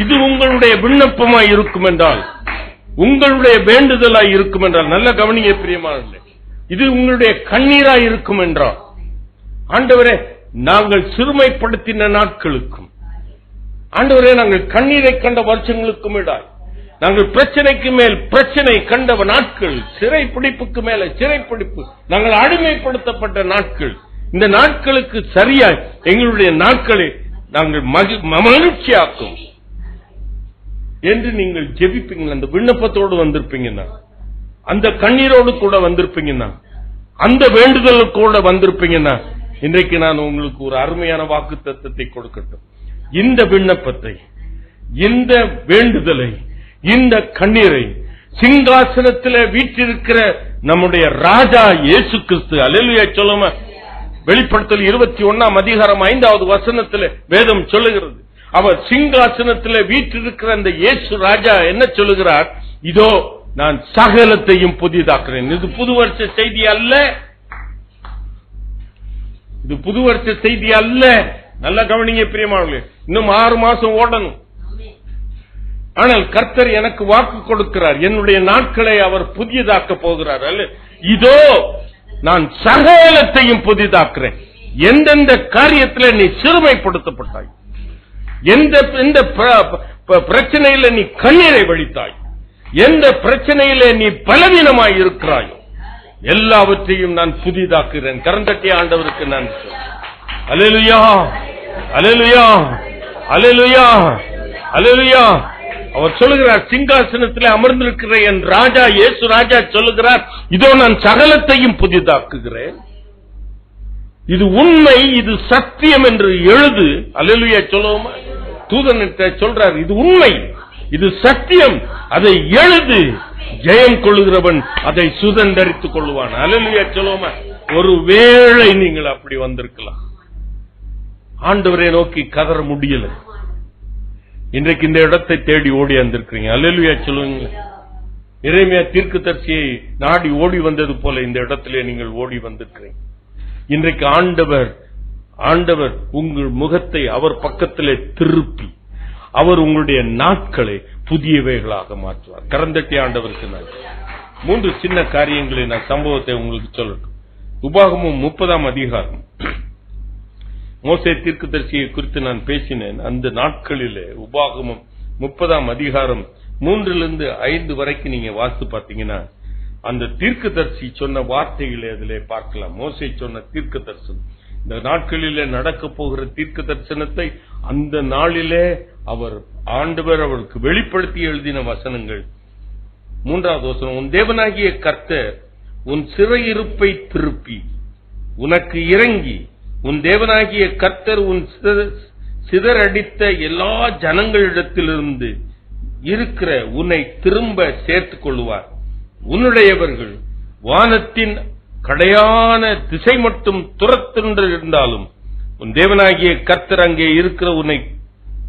S2: இது உங்களுடைய விண்ணப்பமாய் இருக்கும் என்றால், உங்களுடைய வேண்டுதலாய் இருக்கும் என்றால், நல்ல கவனிய பிரியமானவர்களே, இது உங்களுடைய கண்ணீராய் இருக்கும் என்றால், ஆண்டவரே நாங்கள் சிறுமைப்படுத்தின நாட்களுக்கும், ஆண்டவரே நாங்கள் கண்ணீரை கண்ட வருஷங்களுக்கும் இடாய் நாங்கள் பிரச்சனைக்கு மேல் பிரச்சனை கண்ட நாட்கள், சிறைப்பிடிப்புக்கு மேல சிறைப்பிடிப்பு, நாங்கள் அடிமைப்படுத்தப்பட்ட நாட்கள். இந்த நாட்களுக்கு சரியாய் எங்களுடைய நாட்களை நாங்கள் மகிழ்ச்சியாக்கும் என்று நீங்கள் ஜெபிப்பீங்க. அந்த விண்ணப்பத்தோடு வந்திருப்பீங்கன்னா, அந்த கண்ணீரோடு கூட வந்திருப்பீங்கன்னா, அந்த வேண்டுதல் கூட வந்திருப்பீங்கன்னா, இன்றைக்கு நான் உங்களுக்கு ஒரு அருமையான வாக்குத்தத்தத்தை கொடுக்கட்டும். இந்த விண்ணப்பத்தை, இந்த வேண்டுதலை, இந்த கண்ணீரை சிங்காசனத்தில் வீற்றிருக்கிற நம்முடைய ராஜா இயேசு கிறிஸ்து, அல்லேலூயா சொல்லுமா, வெளிப்படுத்தல் 21 அதிகாரம் 5வது வசனத்தில் வேதம் சொல்லுகிறது. அவர் சிங்காசனத்தில் வீற்றிருக்கிற அந்த இயேசு ராஜா என்ன சொல்லுகிறார்? இதோ நான் சகலத்தையும் புதிதாக்குறேன். இது புது வருஷ செய்தி அல்ல, இது புது வருஷ செய்தி அல்ல. நல்லா கவனிங்க பிரியமானவர்களே, இன்னும் 6 மாசம் ஓடணும். ஆனால் கர்த்தர் எனக்கு வாக்கு கொடுக்கிறார், என்னுடைய நாட்களை அவர் புதியதாக்க போகிறார். அல்ல, இதோ நான் சகலத்தையும் புதிதாக்குறேன். எந்தெந்த காரியத்தில் நீ சிறுமைப்படுத்தப்பட்டாய், எந்த பிரச்சனையில நீ கண்ணீரை வடித்தாய், எந்த பிரச்சனையில நீ பலவீனமாய் இருக்கிறாய், எல்லாவற்றையும் நான் புதிதாக்குகிறேன். கரந்தட்டி ஆண்டவருக்கு நான் அல்லேலூயா, அல்லேலூயா, அல்லேலூயா, அல்லேலூயா. அவர் சொல்லுகிறார், சிங்காசனத்தில் அமர்ந்திருக்கிற என் ராஜா இயேசு ராஜா சொல்லுகிறார், இதோ நான் சகலத்தையும் புதிதாக்குகிறேன். இது உண்மை, இது சத்தியம் என்று எழுது. அல்லேலூயா சொல்லுவோமா? தூதனிட்ட சொல்றார், இது உண்மை, இது சத்தியம், அதை எழுது. ஜெயம் கொள்ளுகிறவன் அதை சுதந்தரித்துக் கொள்வான். அல்லேலூயா சொல்லுவோமா? ஒருவேளை நீங்கள் அப்படி வந்திருக்கலாம், ஆண்டவரை நோக்கி கதற முடியல, இன்றைக்கு இந்த இடத்தை தேடி ஓடி வந்திருக்கிறீங்க. அல்லேலூயா சொல்லுவீங்க. எரேமியா தீர்க்கதரிசியை நாடி ஓடி வந்தது போல இந்த இடத்திலே நீங்கள் ஓடி வந்திருக்கிறீங்க. இன்றைக்கு ஆண்டவர் உங்கள் முகத்தை அவர் பக்கத்திலே திருப்பி அவர் உங்களுடைய நாட்களை புதியவைகளாக மாற்றுவார். கரந்தட்டி ஆண்டவருக்கு நான் 3 சின்ன காரியங்களை, நான் சம்பவத்தை உங்களுக்கு சொல்லட்டும். உபாகமம் 30ஆம் அதிகாரம், மோசே தீர்க்கதரிசியை குறித்து நான் பேசினேன். அந்த நாட்களிலே உபாகமம் 30ஆம் அதிகாரம் 3லிருந்து 5 வரைக்கும் நீங்க வாசித்து பார்த்தீங்கன்னா, அந்த தீர்க்கதரிசி சொன்ன வார்த்தைகளை அதிலே பார்க்கலாம். மோசே சொன்ன தீர்க்க தரிசனம், இந்த நாட்களிலே நடக்க போகிற தீர்க்க தரிசனத்தை அந்த நாளிலே ஆண்டவர் அவருக்கு வெளிப்படுத்தி எழுதின வசனங்கள். 3வது வசனம், உன் தேவனாகிய கர்த்தர் உன் சிறையிருப்பை திருப்பி உனக்கு இறங்கி, உன் தேவனாகிய கர்த்தர் உன் சிதறடித்த எல்லா ஜனங்களிடத்திலிருந்து இருக்கிற உன்னை திரும்ப சேர்த்துக் கொள்வார். உன்னுடையவர்கள் வானத்தின் கடையான திசை மட்டும் துரத்திருந்தாலும் உன் தேவனாகிய கர்த்தர் அங்கே இருக்கிற உன்னை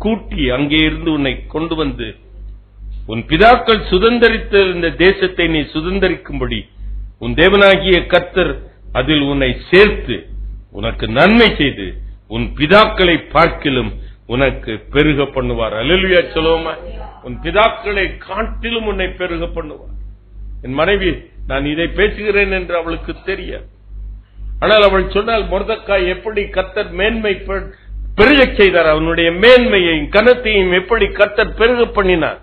S2: கூட்டி அங்கே இருந்து உன்னை கொண்டு வந்து உன் பிதாக்கள் சுதந்தரித்த இந்த தேசத்தை நீ சுதந்தரிக்கும்படி உன் தேவனாகிய கர்த்தர் அதில் உன்னை சேர்த்து உனக்கு நன்மை செய்து உன் பிதாக்களை பார்க்கிலும் உனக்கு பெருக பண்ணுவார். அல்லேலூயா சொல்லுவோமா? உன் பிதாக்களை காட்டிலும் உன்னை பெருக பண்ணுவார். என் மனைவி, நான் இதை பேசுகிறேன் என்று அவளுக்கு தெரியாது. ஆனால் அவள் சொன்னால், மொர்தெக்காய் எப்படி கர்த்தர் மேன்மை பெருக செய்தார், அவனுடைய மேன்மையையும் கனத்தையும் எப்படி கர்த்தர் பெருக பண்ணினார்,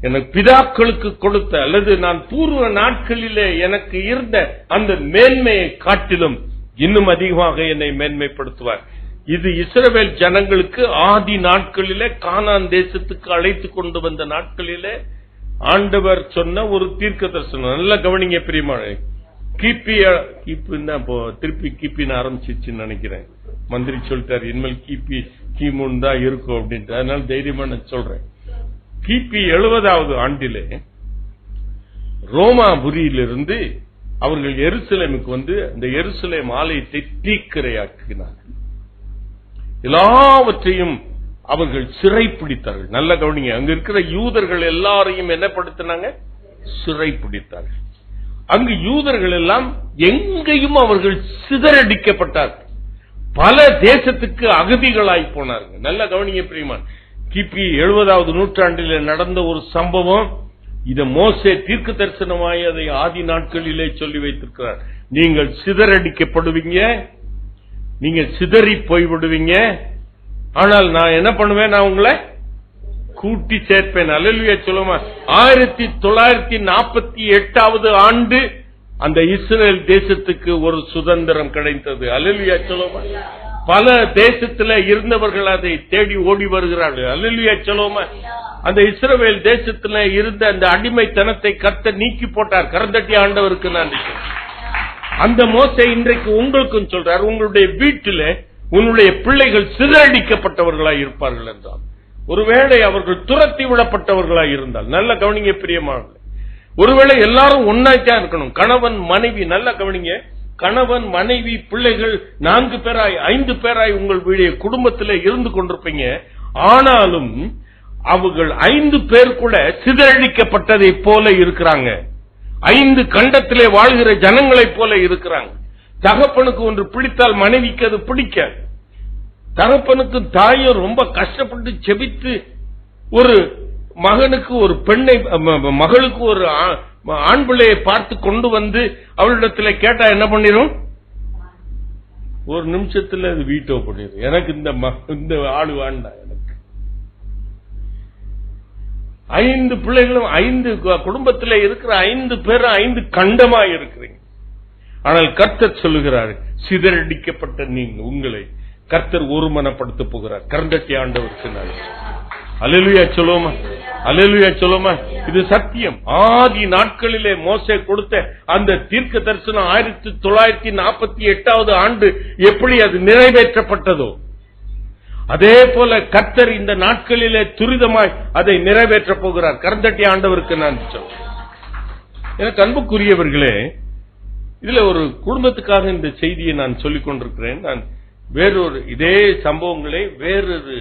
S2: எனக்கு பிதாக்களுக்கு கொடுத்த அல்லது நான் பூர்வ நாட்களிலே எனக்கு இருந்த அந்த மேன்மையை காட்டிலும் இன்னும் அதிகமாக என்னை மேன்மைப்படுத்துவார். இது இஸ்ரவேல் ஜனங்களுக்கு ஆதி நாட்களிலே கானான் தேசத்துக்கு அழைத்து கொண்டு வந்த நாட்களிலே ஆண்டவர் சொன்ன ஒரு தீர்க்க தரிசனம். நல்லா கவனிங்க பிரியமான. திருப்பி கிபின்னு ஆரம்பிச்சிச்சுன்னு நினைக்கிறேன். மந்திரி சொல்லிட்டாரு, இனிமேல் கிமுன்னு தான் இருக்கும் அப்படின்ட்டு. அதனால தைரியமா நான் சொல்றேன். கிபி 70வது ஆண்டிலே ரோமாபுரியிலிருந்து அவர்கள் எருசலேமுக்கு வந்து அந்த எருசலேம் ஆலயத்தை தீக்கிரையாக்கினார்கள். எல்லாவற்றையும் அவர்கள் சிறைப்பிடித்தார்கள். நல்ல கவனிங்க, அங்க இருக்கிற யூதர்கள் எல்லாரையும் என்ன படுத்தினாங்க? சிறைப்பிடித்தார்கள். அங்கு யூதர்கள் எல்லாம் எங்கேயும் அவர்கள் சிதறடிக்கப்பட்டார்கள். பல தேசத்துக்கு அகதிகளாய் போனார்கள். நல்ல கவனிங்க பிரியமான். கிபி 70வது நூற்றாண்டில் நடந்த ஒரு சம்பவம். இத மோசே தீர்க்க தரிசனமாய் அதை ஆதி நாட்களிலே சொல்லி வைத்திருக்கிறார். நீங்கள் சிதறடிக்கப்படுவீங்க, நீங்க சிதறி போய்விடுவீங்க. ஆனால் நான் என்ன பண்ணுவேன்? நான் உங்களை கூட்டி சேர்ப்பேன். அல்லேலூயா சொல்லுமா. 1948 ஆண்டு அந்த இஸ்ரேல் தேசத்துக்கு ஒரு சுதந்திரம் கிடைத்தது. அல்லேலூயா சொல்லுமா. பல தேசத்துல இருந்தவர்கள் அதை தேடி ஓடி வருகிறார்கள். அல்லேலூயா சொல்லுமா. அந்த இஸ்ரவேல் தேசத்துல இருந்த அந்த அடிமைத்தனத்தை கர்த்தர் நீக்கி போட்டார். கரந்தட்டி ஆண்டவருக்கு நன்றி. அந்த மோசே இன்றைக்கு உங்களுக்கும் சொல்றார், உங்களுடைய வீட்டில உன்னுடைய பிள்ளைகள் சிதறடிக்கப்பட்டவர்களாய் இருப்பார்கள் என்றால், ஒருவேளை அவர்கள் துரத்தி விடப்பட்டவர்களாய் இருந்தால், நல்ல கவனிங்க பிரியமானவர்களே, ஒருவேளை எல்லாரும் ஒன்னாய்த்தான் இருக்கணும். கணவன் மனைவி, நல்ல கவனிங்க, கணவன் மனைவி பிள்ளைகள் 4 பேராய் 5 பேராய் உங்கள் வீடிய குடும்பத்தில் இருந்து கொண்டிருப்பீங்க. ஆனாலும் அவர்கள் 5 பேர் கூட சிதறடிக்கப்பட்டதை போல இருக்கிறாங்க. 5 கண்டத்திலே வாழ்கிற ஜனங்களைப் போல இருக்கிறாங்க. தகப்பனுக்கு ஒன்று பிடித்தால் மனைவிக்கு அது பிடிக்காது. தகப்பனுக்கு தாயும் ரொம்ப கஷ்டப்பட்டு செபித்து ஒரு மகனுக்கு ஒரு பெண்ணை, மகளுக்கு ஒரு ஆண் பிள்ளையை பார்த்து கொண்டு வந்து அவளிடத்துல கேட்டா என்ன பண்ணிரும்? ஒரு நிமிஷத்துல அது வீட்டோ பண்ணிடும். எனக்கு இந்த ஆளு வேண்டாம். எனக்கு 5 பிள்ளைகளும் 5 குடும்பத்தில் இருக்கிற 5 பேரும் 5 கண்டமா இருக்கிறீங்க. ஆனால் கர்த்தர் சொல்லுகிறார், சிதறடிக்கப்பட்ட நீங்க உங்களை கர்த்தர் ஒருமனப்படுத்த போகிறார். கரந்தட்டி ஆண்டவருக்கு நன்றி. அல்லேலூயா சொல்லுமா. அல்லேலூயா சொல்லுமா. இது சத்தியம். ஆதி நாட்களிலே மோசே கொடுத்த அந்த தீர்க்க தரிசனம் 1948 ஆண்டு எப்படி அது நிறைவேற்றப்பட்டதோ, அதே போல கர்த்தர் இந்த நாட்களிலே துரிதமாய் அதை நிறைவேற்ற போகிறார். கரந்தட்டி ஆண்டவருக்கு நான் சொல்ல. எனக்கு அன்புக்குரியவர்களே, இதுல ஒரு குடும்பத்துக்காக இந்த செய்தியை நான் சொல்லிக் கொண்டிருக்கிறேன். நான் வேறொரு இதே சம்பவங்களை வேறொரு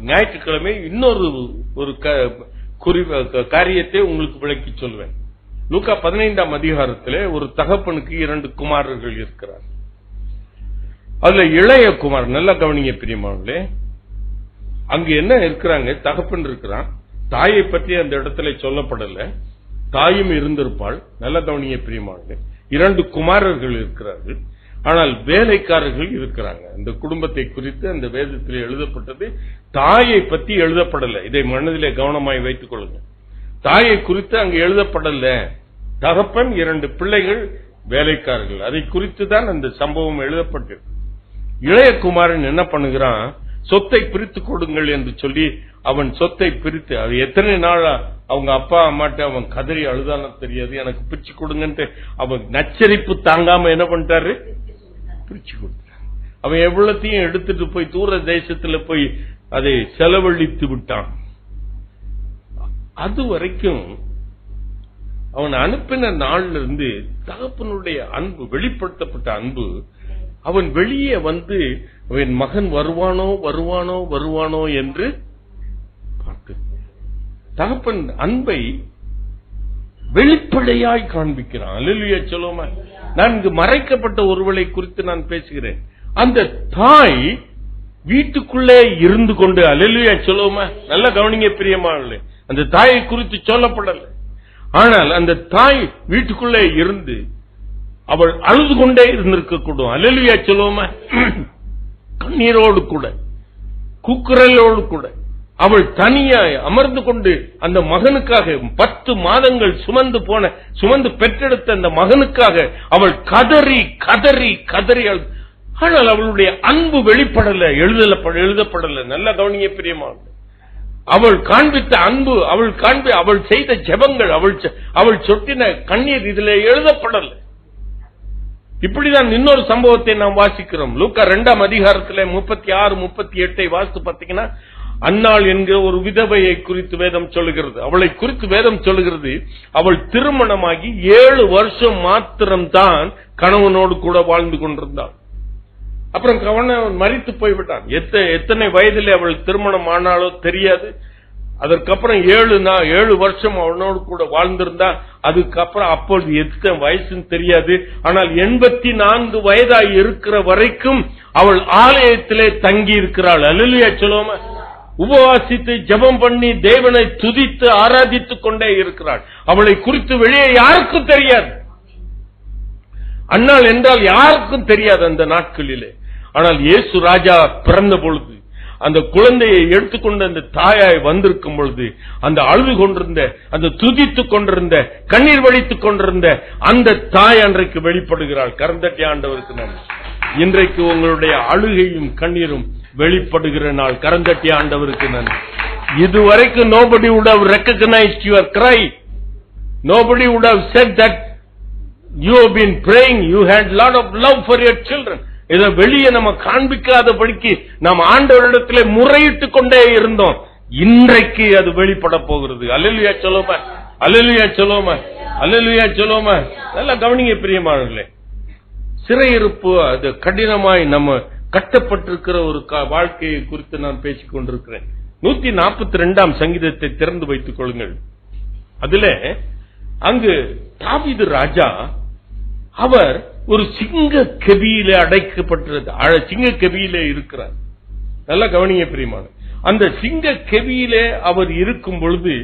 S2: ஞாயிற்றுக்கிழமை இன்னொரு காரியத்தை உங்களுக்கு விளக்கி சொல்வேன். லூக்கா 15ஆம் அதிகாரத்திலே ஒரு தகப்பனுக்கு 2 குமாரர்கள் இருக்கிறார். அதுல இளைய குமார், நல்ல கவனிங்க பிரியமானவர்களே, அங்க என்ன இருக்கிறாங்க? தகப்பன் இருக்கிறான். தாயை பற்றி அந்த இடத்துல சொல்லப்படல. தாயும் இருந்திருப்பாள். நல்ல கவனிங்க பிரியமானவர்களே. 2 குமாரர்கள் இருக்கிறார்கள். ஆனால் வேலைக்காரர்கள் இருக்கிறாங்க. அந்த குடும்பத்தை குறித்து அந்த வேதத்தில் எழுதப்பட்டது. தாயை பற்றி எழுதப்படல. இதை மனதிலே கவனமாய் வைத்துக் கொள்ளுங்க. தாயை குறித்து அங்கு எழுதப்படல. தகப்பன், 2 பிள்ளைகள், வேலைக்காரர்கள், அதை குறித்து தான் அந்த சம்பவம் எழுதப்பட்டது. இளைய குமாரன் என்ன பண்ணுகிறான்? சொத்தை பிரித்து கொடுங்கள் என்று சொல்லி அவன் சொத்தை பிரித்து, அது எத்தனை நாளா அவங்க அப்பா அம்மாட்ட அவன் கதறி அழுதான தெரியாது, எனக்கு பிரிச்சு கொடுங்கன்ட்டு அவன் நச்சரிப்பு தாங்காம என்ன பண்ணிட்டாரு? பிரிச்சு கொடுத்தார். அவன் எவ்வளத்தையும் எடுத்துட்டு போய் தூர தேசத்துல போய் அதை செலவழித்து விட்டான். அது வரைக்கும் அவன் அனுப்பின நாள்ல இருந்து தகப்பனுடைய அன்பு, வெளிப்படுத்தப்பட்ட அன்பு, அவன் வெளியே வந்து அவன் மகன் வருவானோ வருவானோ வருவானோ என்று பார்த்து தகப்பன் அன்பை வெளிப்படையாய் காண்பிக்கிறான். அல்லேலூயா சொல்லுமா. நான் இங்கு மறைக்கப்பட்ட ஒருவளை குறித்து நான் பேசுகிறேன். அந்த தாய் வீட்டுக்குள்ளே இருந்து கொண்டு, அல்லேலூயா சொல்லுமா, நல்ல கவனிங்க பிரியமானவர்களே, அந்த தாயை குறித்து சொல்லப்படல. ஆனால் அந்த தாய் வீட்டுக்குள்ளே இருந்து அவள் அழுது கொண்டே இருந்திருக்க கூடும். அல்லேலூயா சொல்லுமா. கண்ணீரோடு கூட, கூக்குரலோடு கூட அவள் தனியாய் அமர்ந்து கொண்டு அந்த மகனுக்காக 10 மாதங்கள் சுமந்து பெற்றெடுத்த அந்த மகனுக்காக அவள் கதறி கதறி கதறி. ஆனால் அவளுடைய அன்பு வெளிப்படல, எழுதப்படல. நல்ல கவனிய பிரியமான அவள் காண்பித்த அன்பு, அவள் செய்த ஜெபங்கள், அவள் சொட்டின கண்ணீர் இதில் எழுதப்படல. இப்படிதான் இன்னொரு சம்பவத்தை நாம் வாசிக்கிறோம். லூக்கா 2ஆம் அதிகாரத்தில் 36, 38 வாசித்து பார்த்தீங்கன்னா, அன்னாள் என்கிற ஒரு விதவையை குறித்து வேதம் சொல்லுகிறது. அவளை குறித்து வேதம் சொல்லுகிறது, அவள் திருமணமாகி 7 வருஷம் மாத்திரம்தான் கணவனோடு கூட வாழ்ந்து கொண்டிருந்தாள். அப்புறம் கணவன் மரித்து போய்விட்டான். எத்தனை வயதிலே அவள் திருமணம் ஆனாலோ தெரியாது. அதற்கப்புறம் 7 வருஷம் அவனோடு கூட வாழ்ந்திருந்தா. அதுக்கப்புறம் அப்பொழுது எத்தனை வயசுன்னு தெரியாது. ஆனால் 84 வயதாய் இருக்கிற வரைக்கும் அவள் ஆலயத்திலே தங்கி இருக்கிறாள். அல்லேலூயா சொல்லுவோமா. உபவாசித்து ஜெபம் பண்ணி தேவனை துதித்து ஆராதித்துக் கொண்டே இருக்கிறாள். அவளை குறித்து வெளியே யாருக்கும் தெரியாது. அன்னாள் என்றால் யாருக்கும் தெரியாது அந்த நாட்களிலே. ஆனால் இயேசு ராஜா பிறந்த பொழுது அந்த குழந்தையை எடுத்துக்கொண்டு அந்த தாயாய் வந்திருக்கும் பொழுது அந்த அழுது கொண்டிருந்த, அந்த துதித்துக் கொண்டிருந்த, கண்ணீர் வடித்துக் கொண்டிருந்த அந்த தாய் அன்றைக்கு வெளிப்படுகிறாள். கரந்தட்டி ஆண்டவருக்கு நன்றி. இன்றைக்கு உங்களுடைய அழுகையும் கண்ணீரும் வெளிப்படுகிற நாள். கரந்தட்டி ஆண்டவருக்கு நன்றி. இதுவரைக்கும் nobody would have recognized your cry. Nobody would have said that you have been praying, you had lot of love for your children. இதை வெளியே நம்ம காண்பிக்காதபடிக்கு நாம் ஆண்டவரிடத்திலே முறையிட்டுக் கொண்டே இருந்தோம். இன்றைக்கு அது வெளிப்பட போகிறது. அல்லேலூயா சொல்லுமா, அல்லேலூயா சொல்லுமா, அல்லேலூயா சொல்லுமா. நல்லா கவனிங்க பிரியமானவர்களே. சிறையிருப்பு அது கடினமாய் நம்ம கட்டப்பட்டிருக்கிற ஒரு வாழ்க்கையை குறித்து நான் பேசிக் கொண்டிருக்கிறேன். 142ஆம் சங்கீதத்தை திறந்து வைத்துக் கொள்ளுங்கள். அதிலே அங்கு தாவீது ராஜா அவர் ஒரு சிங்க கெபியிலே அடைக்கப்பட்டிருக்கிறது. சிங்க கெபியிலே இருக்கிறார். நல்லா கவனிங்க பிரியமான. அந்த சிங்க கெபியிலே அவர் இருக்கும் பொழுது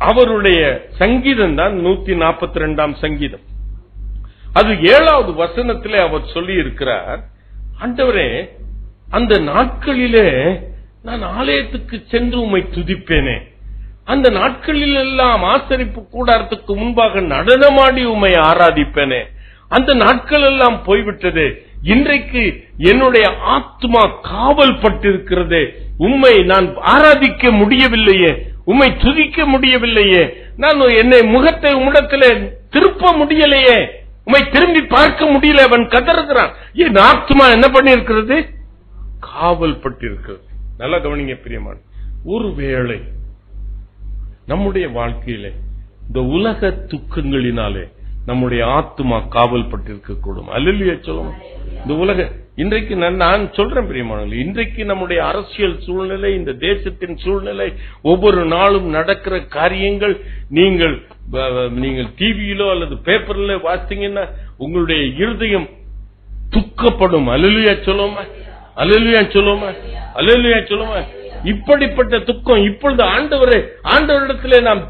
S2: அவருடைய சங்கீதம் தான் 142ஆம் சங்கீதம். அது 7வது வசனத்திலே அவர் சொல்லி இருக்கிறார், ஆண்டவரே அந்த நாட்களிலே நான் ஆலயத்துக்கு சென்று உம்மை துதிப்பேனே, அந்த நாட்களில் எல்லாம் ஆசரிப்பு கூடாரத்துக்கு முன்பாக நடனமாடி உம்மை ஆராதிப்பேனே, அந்த நாட்கள் எல்லாம் போய்விட்டதே, இன்றைக்கு என்னுடைய ஆத்மா காவல் பட்டிருக்கிறதே, உம்மை நான் ஆராதிக்க முடியவில்லையே, உம்மை துதிக்க முடியவில்லையே, நான் என்னை முகத்தை உம்மிடத்திலே திருப்ப முடியலையே, உம்மை திரும்பி பார்க்க முடியல. அவன் கதறுகிறான். என் ஆத்மா என்ன பண்ணிருக்கிறது? காவல் பட்டிருக்கிறது. நல்லா கவனிங்க பிரியமான. ஒருவேளை நம்முடைய வாழ்க்கையிலே இந்த உலக துக்கங்களினாலே நம்முடைய ஆத்மா காவல் பட்டிருக்க கூடும். அல்லேலூயா சொல்லுவோம். இந்த உலக இன்றைக்கு நான் சொல்றேன் பிரியமானவர்களே, இன்றைக்கு நம்முடைய அரசியல் சூழ்நிலை, இந்த தேசத்தின் சூழ்நிலை, ஒவ்வொரு நாளும் நடக்கிற காரியங்கள் நீங்கள் டிவியிலோ அல்லது பேப்பர்ல வாசித்தீங்கன்னா உங்களுடைய இருதயம் துக்கப்படும். அல்லேலூயா சொல்லுவோமா, அல்லேலூயா சொல்லுவோமா, அல்லேலூயா சொல்லுவோமா. இப்படிப்பட்ட துக்கம் இப்பொழுது ஆண்டவரிடத்திலே நாம்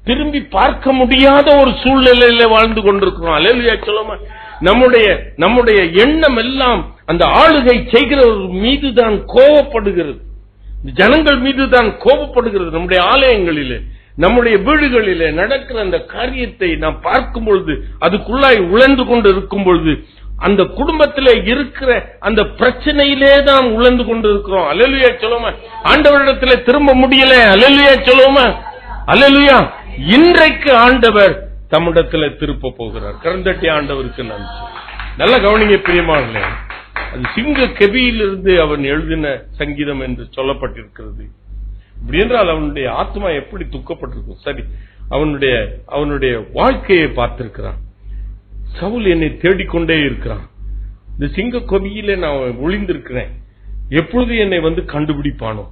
S2: திரும்பி பார்க்க முடியாத ஒரு சூழ்நிலையில வாழ்ந்து கொண்டிருக்கிறோம். அல்லேலூயா சொல்லுவோமா. நம்முடைய எண்ணம் எல்லாம் அந்த ஆளுகை செய்கிறவர் மீதுதான் கோபப்படுகிறது, ஜனங்கள் மீதுதான் கோபப்படுகிறது. நம்முடைய ஆலயங்களிலே, நம்முடைய வீடுகளிலே நடக்கிற அந்த காரியத்தை நாம் பார்க்கும் பொழுது, அதுக்குள்ளாய் உழந்து கொண்டு இருக்கும் பொழுது, அந்த குடும்பத்திலே இருக்கிற அந்த பிரச்சனையிலே தான் உழந்து கொண்டு இருக்கிறோம். அல்லேலூயா சொல்லுவோமா. ஆண்டவரிடத்திலே திரும்ப முடியல. அல்லேலூயா சொல்லுவோமா, அல்லேலூயா. இன்றைக்கு ஆண்டவர் தம்மிடத்திலே திருப்ப போகிறார். கரந்தட்டி ஆண்டவருக்கு நன்றி. நல்ல கவனிங்க பிரியமானவர்களே. அது சிங்க கெபியிலிருந்து அவன் எழுதின சங்கீதம் என்று சொல்லப்பட்டிருக்கிறது. இப்படி என்றால் அவனுடைய ஆத்மா எப்படி துக்கப்பட்டிருக்கும். சரி, அவனுடைய வாழ்க்கையை பார்த்திருக்கிறான். சவுல் என்னை தேடிக்கொண்டே இருக்கிறான். இந்த சிங்க கெபியிலே நான் ஒளிந்திருக்கிறேன், எப்பொழுது என்னை வந்து கண்டுபிடிப்பானோ.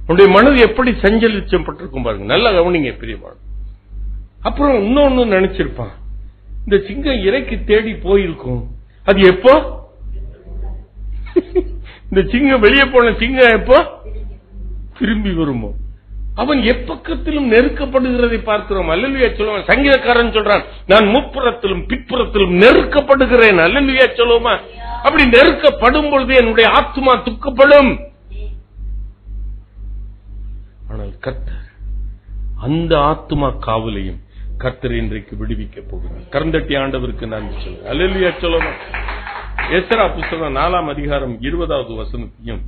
S2: அவனுடைய மனது எப்படி சஞ்சலிச்சப்பட்டிருக்கும் பாருங்க. நல்லா கவனிங்க பிரியமான. அப்புறம் இன்னொன்னு நினைச்சிருப்பான், இந்த சிங்கம் இறைக்கு தேடி போயிருக்கும். அது எப்போ? இந்த சிங்கம் வெளியே போன சிங்கம் எப்போ திரும்பி வருமோ? அவன் எப்பக்கத்திலும் நெருக்கப்படுகிறதை பார்க்கிறோம். அல்லேலூயா சொல்லுவான். சங்கீதக்காரன் சொல்றான், நான் முப்புறத்திலும் பிற்புறத்திலும் நெருக்கப்படுகிறேன். அல்லேலூயா சொல்லுவோமா. அப்படி நெருக்கப்படும் பொழுது என்னுடைய ஆத்மா துக்கப்படும். ஆனால் கர்த்தர் அந்த ஆத்மா காவலையும் கர்த்தர் இன்றைக்கு விடுவிக்க போகிறார். கரந்தட்டி ஆண்டவருக்கு நன்றி சொல்லுங்க. அல்லேலூயா சொல்லுவோமா. எஸ்ரா புத்தகம் 4ஆம் அதிகாரம் 20வது வசனத்தையும்,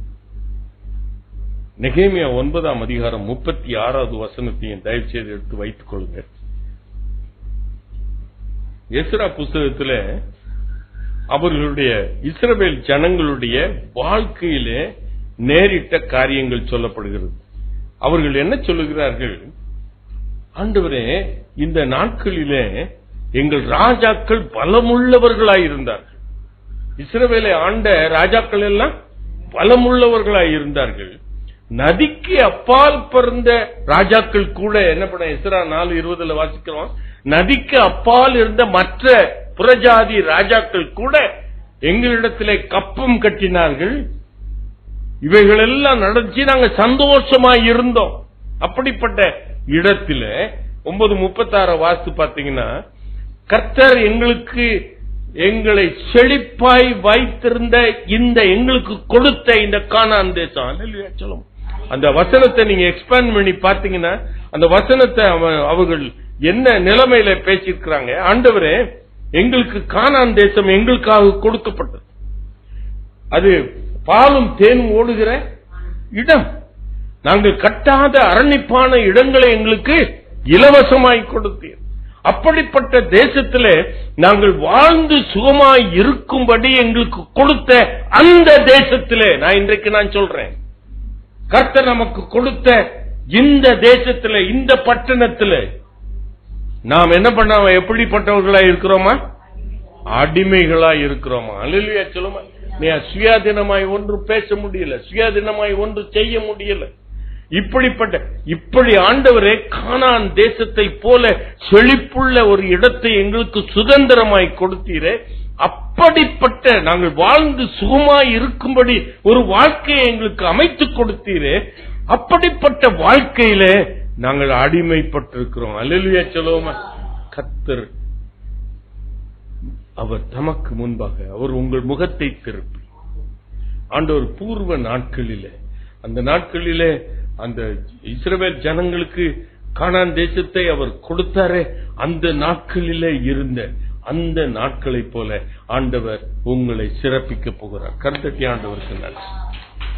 S2: நெகேமியா 9ஆம் அதிகாரம் 36வது வசனத்தையும் தயவு செய்து எடுத்து வைத்துக் கொள்ளுங்க. எஸ்ரா புத்தகத்தில் அவர்களுடைய இஸ்ரவேல் ஜனங்களுடைய வாழ்க்கையிலே நேரிட்ட காரியங்கள் சொல்லப்படுகிறது. அவர்கள் என்ன சொல்லுகிறார்கள்? ஆண்டவரே, இந்த நாட்களிலே எங்கள் ராஜாக்கள் பலமுள்ளவர்களாயிருந்தார்கள். இஸ்ரவேலை ஆண்ட ராஜாக்கள் எல்லாம் பலமுள்ளவர்களாயிருந்தார்கள். நதிக்கு அப்பால் பிறந்த ராஜாக்கள் கூட என்ன பண்ண, எஸ்ரா 4:20 வாசிக்கிறோம், நதிக்கு அப்பால் இருந்த மற்ற புறஜாதி ராஜாக்கள் கூட எங்களிடத்திலே கப்பம் கட்டினார்கள். இவைகளெல்லாம் நடந்துச்சு, நாங்க சந்தோஷமாய் இருந்தோம். அப்படிப்பட்ட இடத்துல 9:36 வாசித்து பாத்தீங்கன்னா, கர்த்தர் எங்களுக்கு எங்களை செழிப்பாய் வைத்திருந்த இந்த எங்களுக்கு கொடுத்த இந்த கானான் தேசம். சொல்லும் அந்த வசனத்தை நீங்க எக்ஸ்பேண்ட் பண்ணி பாத்தீங்கன்னா அந்த வசனத்தை அவர்கள் என்ன நிலைமையில பேசியிருக்கிறாங்க. ஆண்டவரே, எங்களுக்கு கானான் தேசம் எங்களுக்காக கொடுக்கப்பட்டது. அது பாலும் தேனும் ஓடுகிற இடம். நாங்கள் கட்டாத அரணிப்பான இடங்களை எங்களுக்கு இலவசமாய் கொடுத்தீர். அப்படிப்பட்ட தேசத்திலே நாங்கள் வாழ்ந்து சுகமாய் இருக்கும்படி எங்களுக்கு கொடுத்த அந்த தேசத்திலே இன்றைக்கு நான் சொல்றேன், கர்த்தர் நமக்கு கொடுத்த இந்த தேசத்திலே, இந்த பட்டணத்திலே நாம் என்ன பண்ணாம எப்படிப்பட்டவர்களா இருக்கிறோமா? அடிமைகளா இருக்கிறோமா? அல்லேலூயா சொல்லுமா. நீ சுயாதீனமாய் ஒன்று பேச முடியல, சுயாதீனமாய் ஒன்று செய்ய முடியல. இப்படி ஆண்டவரே கானான் தேசத்தை போல செழிப்புள்ள ஒரு இடத்தை எங்களுக்கு சுதந்திரமாய் கொடுத்தீரே. அப்படிப்பட்ட நாங்கள் வாழ்ந்து சுகமாய் இருக்கும்படி ஒரு வாழ்க்கையை எங்களுக்கு அமைத்து கொடுத்தீரே. அப்படிப்பட்ட வாழ்க்கையில நாங்கள் அடிமைப்பட்டிருக்கிறோம். அல்லேலூயா சொல்லுவோமா. கர்த்தர் அவர் தமக்கு முன்பாக அவர் உங்கள் முகத்தை திருப்பி, ஆண்டவர் பூர்வ நாட்களிலே, அந்த நாட்களிலே அந்த இஸ்ரவேல் ஜனங்களுக்கு கானான் தேசத்தை அவர் கொடுத்தாரே, அந்த நாட்களிலே இருந்த அந்த நாட்களை போல ஆண்டவர் உங்களை சிறப்பிக்க போகிறார். கர்த்தட்டி ஆண்டவருக்கு நன்றி.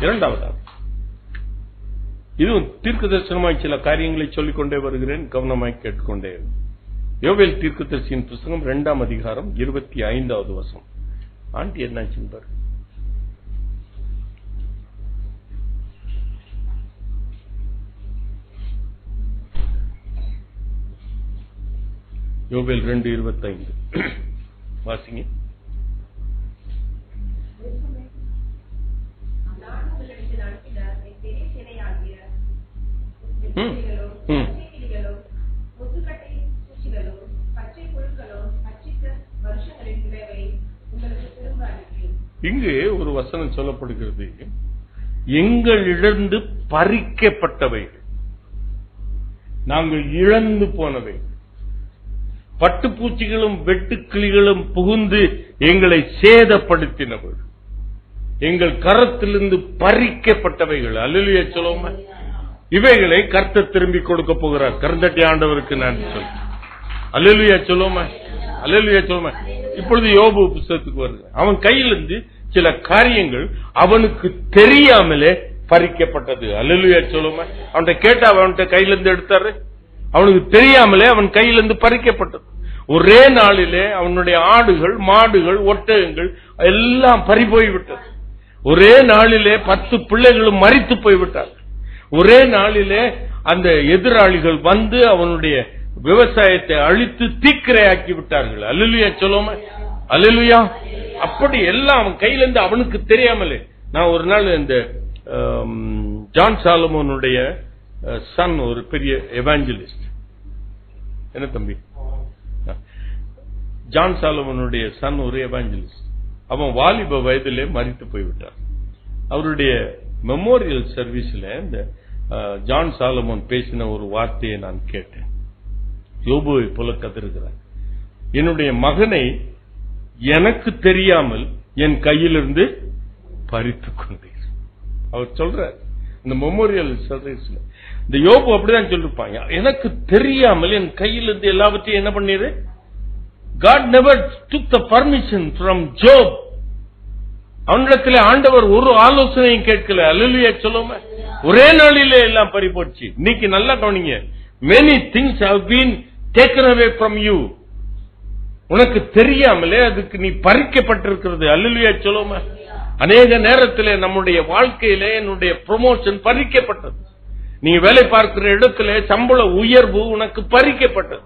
S2: இரண்டாவதாக, இதுவும் தீர்க்க தரிசனமாய் சில காரியங்களை சொல்லிக்கொண்டே வருகிறேன், கவனமாய் கேட்டுக்கொண்டே. யோவேல் தீர்க்கதரிசியின் புத்தகம் 2ஆம் அதிகாரம் 25வது வசனம். ஆண்டி என்னாச்சு பாரு. யோவேல் 2:25 வாசிங்க. இங்கு ஒரு வசனம் சொல்லப்படுகிறது, எங்களிடந்து பறிக்கப்பட்டவை, நாங்கள் இழந்து போனவை, பட்டுப்பூச்சிகளும் வெட்டுக்கிளிகளும் புகுந்து எங்களை சேதப்படுத்தினவர்கள், எங்கள் கரத்திலிருந்து பறிக்கப்பட்டவைகள். அல்லேலூயா சொல்லுவோமா. இவைகளை கர்த்தர் திரும்பி கொடுக்க போகிறார். கர்த்தட்டி ஆண்டவருக்கு நன்றி சொல்லு. அல்லேலூயா சொல்லுவோமா. அல்லேலூயா சொல்லுவோமா. இப்பொழுது யோபு புத்தகத்துக்கு வருது. அவன் கையிலிருந்து சில காரியங்கள் அவனுக்கு தெரியாமலே பறிக்கப்பட்டது. அல்லேலூயா சொல்லுவோமா. அவன்கிட்ட கேட்டா அவன்கிட்ட கையிலிருந்து எடுத்தாரு, அவனுக்கு தெரியாமலே அவன் கையிலிருந்து பறிக்கப்பட்டது. ஒரே நாளிலே அவனுடைய ஆடுகள், மாடுகள், ஒட்டகங்கள் எல்லாம் பறி போய்விட்டது. ஒரே நாளிலே 10 பிள்ளைகளும் மரித்து போய்விட்டார்கள். ஒரே நாளிலே அந்த எதிராளிகள் வந்து அவனுடைய விவசாயத்தை அழித்து தீக்கிரையாக்கி விட்டார்கள். அல்லேலூயா சொல்லுவோமா. அல்லேலூயா. அப்படி எல்லாம் அவன் கையிலிருந்து அவனுக்கு தெரியாமலே. நான் ஒரு நாள் இந்த ஜான் சாலமோனுடைய சன், ஒரு பெரிய எவாஞ்சலிஸ்ட், என்ன தம்பி, ஜான் சாலமோனுடைய சன் ஒரு எவாஞ்சலிஸ்ட். அவன் வாலிப வயதிலே மரித்து போய்விட்டார். அவருடைய மெமோரியல் சர்வீஸ்ல இந்த ஜான் சாலமோன் பேசின ஒரு வார்த்தையை நான் கேட்டேன். யோபுவை போல கதறுகிறார், என்னுடைய மகனை எனக்கு தெரியாமல் என் கையிலிருந்து பறித்துக் கொண்டீர். அவர் சொல்றார் இந்த மெமோரியல் சர்வீஸ்ல. இந்த யோபு அப்படிதான் சொல்லிருப்பாங்க, எனக்கு தெரியாமல் என் கையிலிருந்து எல்லாவற்றையும் என்ன பண்ணீரு. God never took the permission from Job. அவனிடத்தில் ஆண்டவர் ஒரு ஆலோசனையும் கேட்கல. அல்லேலூயா சொல்லுமா. ஒரே நாளிலே எல்லாம் பறி போச்சு. இன்னைக்கு நல்லா கவனிங்க, many things have been taken away from you. உனக்கு தெரியாமலே அதுக்கு நீ பறிக்கப்பட்டிருக்கிறது. அல்லேலூயா சொல்லுமா. அநேக நேரத்திலே நம்முடைய வாழ்க்கையிலே என்னுடைய ப்ரமோஷன் பறிக்கப்பட்டது. நீ வேலை பார்க்கிற இடத்துல சம்பள உயர்வு உனக்கு பறிக்கப்பட்டது.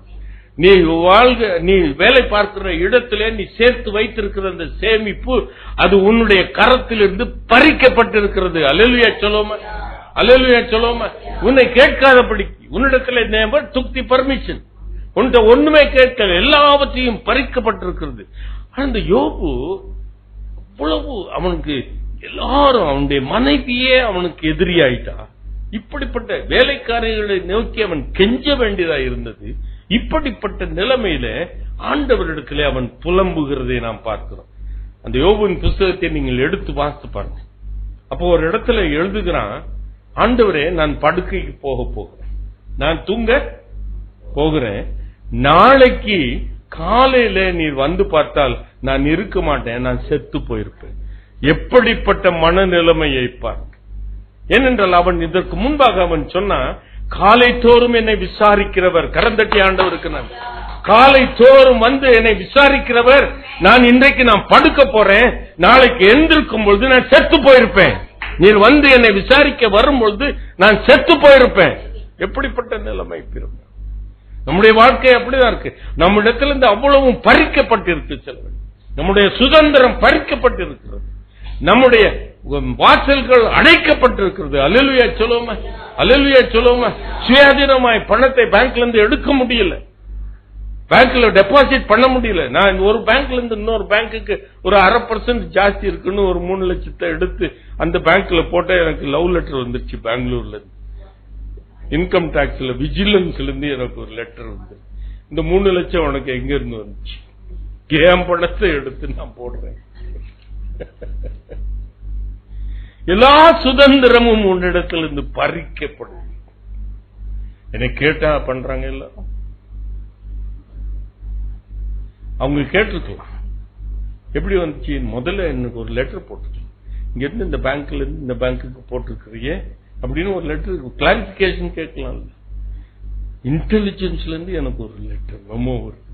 S2: நீ வேலை பார்க்கிற இடத்திலே நீ சேர்த்து வைத்திருக்கிற அந்த சேமிப்பு அது உன்னுடைய கரத்திலிருந்து பறிக்கப்பட்டிருக்கிறது. அல்லேலூயா சொல்லுமா. அல்லேலூயா சொல்லுமா. உன்னை கேட்காதபடிக்கு உன்னிடத்துல never took the permission. உன்கிட்ட ஒண்ணுமே கேட்கல, எல்லாவற்றையும் பறிக்கப்பட்டிருக்கிறது. அந்த யோபு அவ்வளவு அவனுக்கு எல்லாரும், அவனுடைய மனைவியே அவனுக்கு எதிரியாயிட்டா. இப்படிப்பட்ட வேலைக்காரர்களை நோக்கி அவன் கெஞ்ச வேண்டியதா இருந்தது. இப்படிப்பட்ட நிலைமையில ஆண்டவரிடத்திலே அவன் புலம்புகிறதை நாம் பார்க்கிறோம். அந்த யோபுவின் புஸ்தகத்தை நீங்கள் எடுத்து வாசித்து பாருங்க. அப்போ ஒரு இடத்துல எழுதுகிறான், ஆண்டவரே நான் படுக்கைக்கு போகிறேன், நான் தூங்க போகிறேன், நாளைக்கு காலையில நீர் வந்து பார்த்தால் நான் இருக்க மாட்டேன், நான் செத்து போயிருப்பேன். எப்படிப்பட்ட மனநிலைமையை பார். ஏனென்றால் அவன் இதற்கு முன்பாக அவன் சொன்னா, காலை தோறும் என்னை விசாரிக்கிறவர், கரந்தட்டி ஆண்டவருக்கு நான் காலை தோறும் வந்து என்னை விசாரிக்கிறவர், நான் இன்றைக்கு நான் படுக்க போறேன், நாளைக்கு எழுந்திருக்கும் பொழுது நான் செத்து போயிருப்பேன், நீர் வந்து என்னை விசாரிக்க வரும் பொழுது நான் செத்து போயிருப்பேன். எப்படிப்பட்ட நிலைமை பெறும். நம்முடைய வாழ்க்கை அப்படிதான் இருக்கு. நம்மிடத்தில் இருந்து அவ்வளவும் பறிக்கப்பட்டிருக்கு செல்வன். நம்முடைய சுதந்திரம் பறிக்கப்பட்டிருக்கிறது. நம்முடைய வாசல்கள் அடைக்கப்பட்டிருக்கிறது. அல்லேலூயா சொல்லுவோமா, அல்லேலூயா சொல்லுவோமா. சுயாதீனமாய் பணத்தை பேங்க்ல இருந்து எடுக்க முடியல, பேங்க்ல டெபாசிட் பண்ண முடியல. நான் ஒரு பேங்க்ல இருந்து இன்னொரு பேங்க்குக்கு ஒரு 0.5% ஜாஸ்தி இருக்குன்னு ஒரு 3 லட்சத்தை எடுத்து அந்த பேங்க்ல போட்ட எனக்கு லவ் லெட்டர் வந்துருச்சு. பெங்களூர்ல இருந்து இன்கம் டாக்ஸ்ல விஜிலன்ஸ்ல இருந்து எனக்கு ஒரு லெட்டர் வந்து, இந்த 3 லட்சம் உனக்கு எங்க இருந்து வந்துச்சு, கேம் பணத்தை எடுத்து நான் போடுறேன். எல்லா சுதந்திரமும் உன்னிடத்திலிருந்து பறிக்கப்படும். என்னை கேட்டா பண்றாங்க எல்லாரும். அவங்க கேட்டிருக்கலாம், எப்படி வந்துச்சு, முதல்ல எனக்கு ஒரு லெட்டர் போட்டு இங்க இருந்து இந்த பேங்க்ல இருந்து இந்த பேங்க்குக்கு போட்டிருக்கிறியே அப்படின்னு ஒரு லெட்டர் கிளாரிபிகேஷன் கேட்கலாம். இன்டெலிஜென்ஸ்ல இருந்து எனக்கு ஒரு லெட்டர் மெமோ வருது.